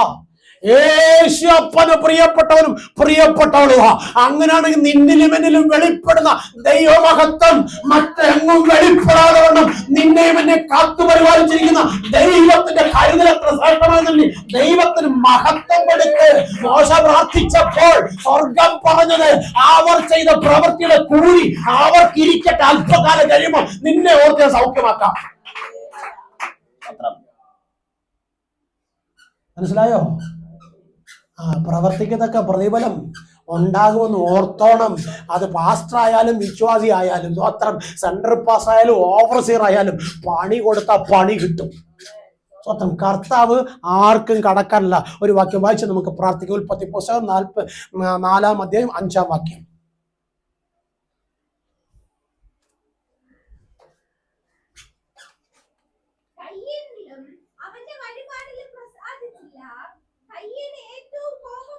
[SPEAKER 1] യേശു അപ്പന് പ്രിയപ്പെട്ടവനും പ്രിയപ്പെട്ടവളുവാ. അങ്ങനെയാണെങ്കിൽ നിന്നിലും എന്നിലും വെളിപ്പെടുന്ന ദൈവമഹത്വം മറ്റെങ്ങും വെളിപ്പെടാതെ വണ്ണം നിന്നെയും എന്നെ കാത്തു പരിപാലിച്ചിരിക്കുന്ന ദൈവത്തിന്റെ കരുതലത്ര ശ്രേഷ്ഠമാണെന്നല്ലേ ദൈവത്തിന് മഹത്വം കൊടുത്ത് മോശ പ്രാർത്ഥിച്ചപ്പോൾ സ്വർഗം പറഞ്ഞത് അവർ ചെയ്ത പ്രവൃത്തിയുടെ കൂലി അവർക്കിരിക്കട്ടെ, അല്പകാലം കഴിയുമ്പോൾ നിന്നെ ഓർത്ത് സൗഖ്യമാക്കാം. മനസ്സിലായോ? പ്രവർത്തിക്കത്തക്ക പ്രതിഫലം ഉണ്ടാകുമെന്ന് ഓർത്തോണം. അത് പാസ്റ്റർ ആയാലും വിശ്വാസി ആയാലും സ്വത്രം, സെൻട്രൽ പാസ് ആയാലും ഓവർസീർ ആയാലും പണി കൊടുത്താൽ പണി കിട്ടും. സ്വത്രം. കർത്താവ് ആർക്കും കടക്കാനല്ല. ഒരു വാക്യം വായിച്ച് നമുക്ക് പ്രാർത്ഥിക്കാം. ഉൽപ്പത്തി പുസ്തകം 4-ാം അധ്യായം 5-ാം വാക്യം.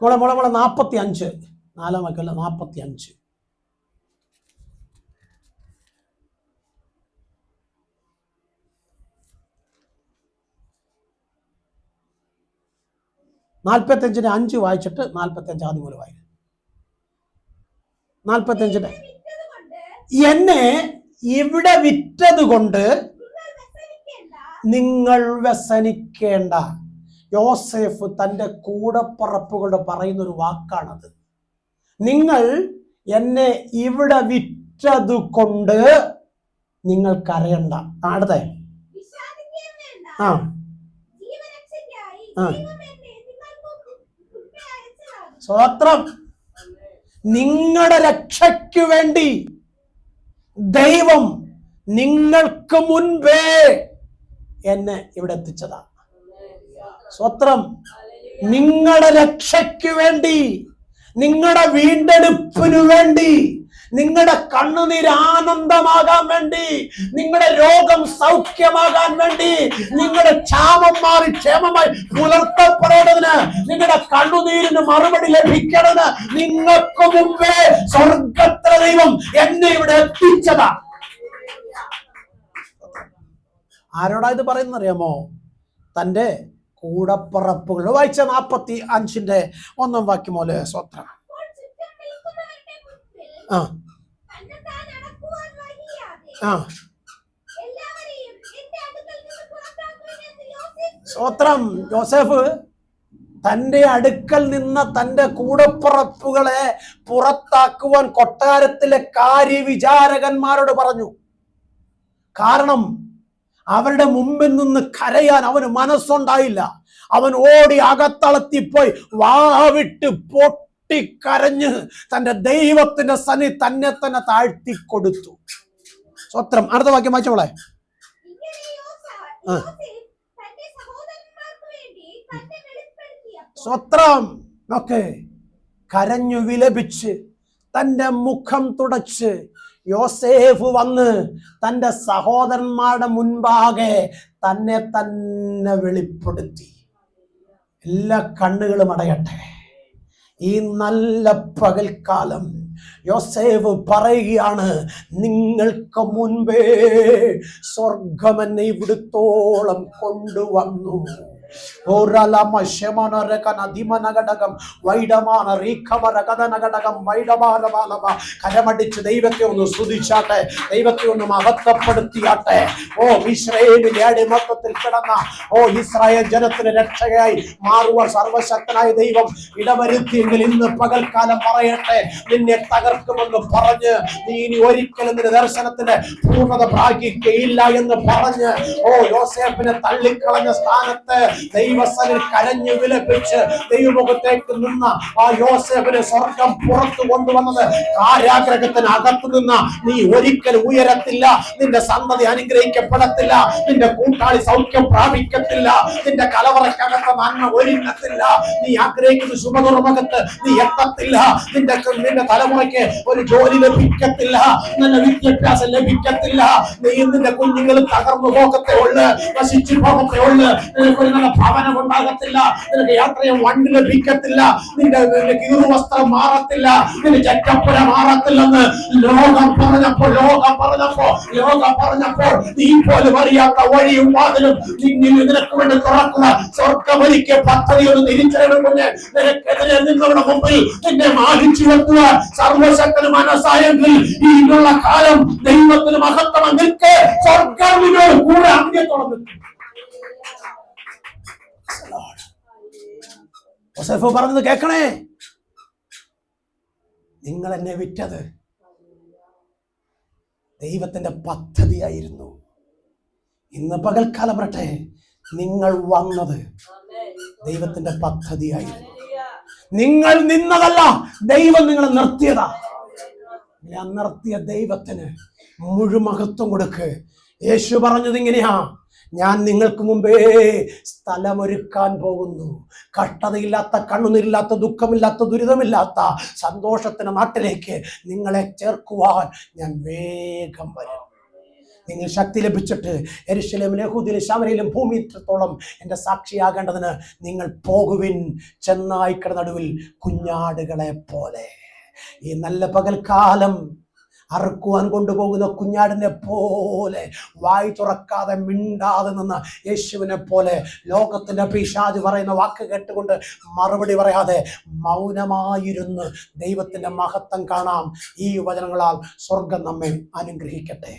[SPEAKER 1] മോളെ 45, 4-ാം വാക്യമല്ല, 45. നാൽപ്പത്തഞ്ചിന് 5 വായിച്ചിട്ട് 45 ആദ്യം പോലെ വായിക്കും. 45 എന്നെ ഇവിടെ വിറ്റത് കൊണ്ട് നിങ്ങൾ വ്യസനിക്കേണ്ട. യോസേഫ് തൻ്റെ കൂടപ്പറപ്പുകളുടെ പറയുന്നൊരു വാക്കാണത്. നിങ്ങൾ എന്നെ ഇവിടെ വിറ്റത് കൊണ്ട് നിങ്ങൾ കരയണ്ട. അടുത്ത സ്വത്രം. നിങ്ങളുടെ രക്ഷയ്ക്ക് വേണ്ടി ദൈവം നിങ്ങൾക്ക് മുൻപേ എന്നെ ഇവിടെ എത്തിച്ചതാ. സ്വത്രം. നിങ്ങളുടെ രക്ഷയ്ക്ക് വേണ്ടി, നിങ്ങളുടെ വീണ്ടെടുപ്പിനു വേണ്ടി, നിങ്ങളുടെ കണ്ണുനീര് ആനന്ദമാകാൻ വേണ്ടി, നിങ്ങളുടെ രോഗം സൗഖ്യമാകാൻ വേണ്ടി, നിങ്ങളുടെ ക്ഷാമം മാറി ക്ഷേമമായി പുലർത്തപ്പെടേണ്ടതിന്, നിങ്ങളുടെ കണ്ണുനീരിന് മറുപടി ലഭിക്കണമെന്ന് നിങ്ങൾക്ക് മുമ്പേ സ്വർഗത്തിലെ ദൈവം എന്നെ ഇവിടെ എത്തിച്ചതാ. ആരോടാ ഇത് പറയുന്നറിയാമോ? തൻ്റെ കൂടപ്പറപ്പുകൾ. വായിച്ച 45-ന്റെ 1-ാം വാക്യം പോലെ. സ്വത്രം. സ്വത്രം. യോസേഫ് തൻ്റെ അടുക്കൽ നിന്ന തൻ്റെ കൂടപ്പറപ്പുകളെ പുറത്താക്കുവാൻ കൊട്ടാരത്തിലെ കാര്യവിചാരകന്മാരോട് പറഞ്ഞു. കാരണം അവരുടെ മുമ്പിൽ നിന്ന് കരയാൻ അവന് മനസ്സുണ്ടായില്ല. അവൻ ഓടി അകത്തളത്തിപ്പോയി വാവിട്ട് പൊട്ടിക്കരഞ്ഞ് തന്റെ ദൈവത്തിന്റെ സന്നി തന്നെ തന്നെ താഴ്ത്തിക്കൊടുത്തു. സ്വത്രം. അടുത്ത വാക്യം വായിച്ചോളെ. സ്വത്രം. ഓക്കെ. കരഞ്ഞു വിലപിച്ച് തന്റെ മുഖം തുടച്ച് യോസേഫ് വന്ന് തൻ്റെ സഹോദരന്മാരുടെ മുൻപാകെ തന്നെ തന്നെ വെളിപ്പെടുത്തി. എല്ലാ കണ്ണുകളും അടയട്ടെ. ഈ നല്ല പകൽക്കാലം യോസേഫ് പറയുകയാണ്, നിങ്ങൾക്ക് മുൻപേ സ്വർഗം എന്നെ ഇവിടുത്തോളം കൊണ്ടുവന്നു. കരമടിച്ച് ദൈവത്തെ ഒന്ന് സ്തുതിച്ചാട്ടെ, ദൈവത്തെ ഒന്ന് മഹത്വപ്പെടുത്തിയാട്ടെ. ഇസ്രായേലിന്റെ അടിമത്തത്തിൽ കിടന്ന ഇസ്രായേൽ ജനത്തിന് രക്ഷകയായി മാറുവാൻ സർവശക്തനായ ദൈവം ഇടവരുത്തിയെങ്കിൽ ഇന്ന് പകൽക്കാലം പറയട്ടെ, നിന്നെ തകർക്കുമെന്ന് പറഞ്ഞ് നീ ഇനി ഒരിക്കലും നിന്റെ ദർശനത്തിന്റെ പൂർണ്ണത പ്രാപിക്കുകയില്ല എന്ന് പറഞ്ഞ് യോസേഫിനെ തള്ളിക്കളഞ്ഞ സ്ഥാനത്ത് ദൈവസനിൽ കരഞ്ഞു വിലപിച്ച് ദൈവമുഖത്തേക്ക് നിന്ന ആ യോസേഫിനെ സ്വർഗം പുറത്തു കൊണ്ടുവന്നത് കാരാഗ്രഹത്തിനകത്തു നിന്ന് നീ ഒരിക്കലും ഉയരത്തില്ല, നിന്റെ സന്തതി അനുഗ്രഹിക്കപ്പെടത്തില്ല, നിന്റെ കൂട്ടാളി സൗഖ്യം പ്രാപിക്കത്തില്ല, നിന്റെ കലവറക്കകത്ത് നന്മ ഒരുങ്ങത്തില്ല, നീ ആഗ്രഹിക്കുന്ന ശുഭതുറമുഖത്ത് നീ എത്തത്തില്ല, നിന്റെ തലമുറയ്ക്ക് ഒരു ജോലി ലഭിക്കത്തില്ല, നല്ല വിദ്യാഭ്യാസം ലഭിക്കത്തില്ല, നീ നിന്റെ കുഞ്ഞുങ്ങൾ തകർന്നു പോകത്തേ ഉള്ളു, നശിച്ചു പോകത്തേ ഉള്ളു, നിനക്ക് നല്ല ഭവനം ഉണ്ടാകത്തില്ല, നിനക്ക് യാത്രയും വണ്ടി ലഭിക്കത്തില്ല, നിന്റെ കീറുവസ്ത്രം മാറത്തില്ല, നിന്റെ ചക്കപ്പുര മാറത്തില്ലെന്ന് ലോകം പറഞ്ഞപ്പോൾ നീ പോലും അറിയാത്ത വഴിയും വാതിലും നിനക്ക് വേണ്ടി തുറക്കുക. സ്വർഗമൊരിക്കൽ പദ്ധതി ഒന്ന് തിരിച്ചറിയുമെന്ന് നിനക്കെതിരെ നിങ്ങളുടെ മുമ്പിൽ നിന്നെ മാനിച്ചു വെക്കുക സർവശക്തന് മനസ്സായെങ്കിൽ ഈയുള്ള കാലം ദൈവത്തിന് മഹത്വം നിൽക്കെ സ്വർഗവിനോട് കൂടെ അന്ത്യത്തോളം നിൽക്കും. യോസേഫ് പറഞ്ഞത് കേൾക്കണേ, നിങ്ങൾ എന്നെ വിറ്റത് ദൈവത്തിന്റെ പദ്ധതിയായിരുന്നു. ഇന്ന് പകൽക്കാലം പറട്ടെ, നിങ്ങൾ വന്നത് ദൈവത്തിന്റെ പദ്ധതിയായിരുന്നു. നിങ്ങൾ നിന്നതല്ല, ദൈവം നിങ്ങളെ നിർത്തിയതാ. ഞാൻ നിർത്തിയ ദൈവത്തിന് മുഴുമഹത്വം കൊടുക്ക്. യേശു പറഞ്ഞത് ഇങ്ങനെയാ, ഞാൻ നിങ്ങൾക്ക് മുമ്പേ സ്ഥലമൊരുക്കാൻ പോകുന്നു. കഷ്ടതയില്ലാത്ത, കണ്ണുനീരില്ലാത്ത, ദുഃഖമില്ലാത്ത, ദുരിതമില്ലാത്ത സന്തോഷത്തിന്റെ നാട്ടിലേക്ക് നിങ്ങളെ ചേർക്കുവാൻ ഞാൻ വേഗം വരും. നിങ്ങൾ ശക്തി ലഭിച്ചിട്ട് യെരൂശലേമിലും യഹൂദയിലും ശമര്യയിലും ഭൂമിയിലത്തോളം എൻ്റെ സാക്ഷിയാകേണ്ടതിന് നിങ്ങൾ പോകുവിൻ, ചെന്നായ്ക്കളുടെ നടുവിൽ കുഞ്ഞാടുകളെ പോലെ. ഈ നല്ല പകൽക്കാലം അറുക്കുവാൻ കൊണ്ടുപോകുന്ന കുഞ്ഞാടിനെ പോലെ വായി തുറക്കാതെ മിണ്ടാതെ നിന്ന് യേശുവിനെ പോലെ ലോകത്തിന്റെ പിശാച് പറയുന്ന വാക്ക് കേട്ടുകൊണ്ട് മറുപടി പറയാതെ മൗനമായിരുന്ന് ദൈവത്തിന്റെ മഹത്വം കാണാം. ഈ വചനങ്ങളാൽ സ്വർഗം നമ്മെ അനുഗ്രഹിക്കട്ടെ.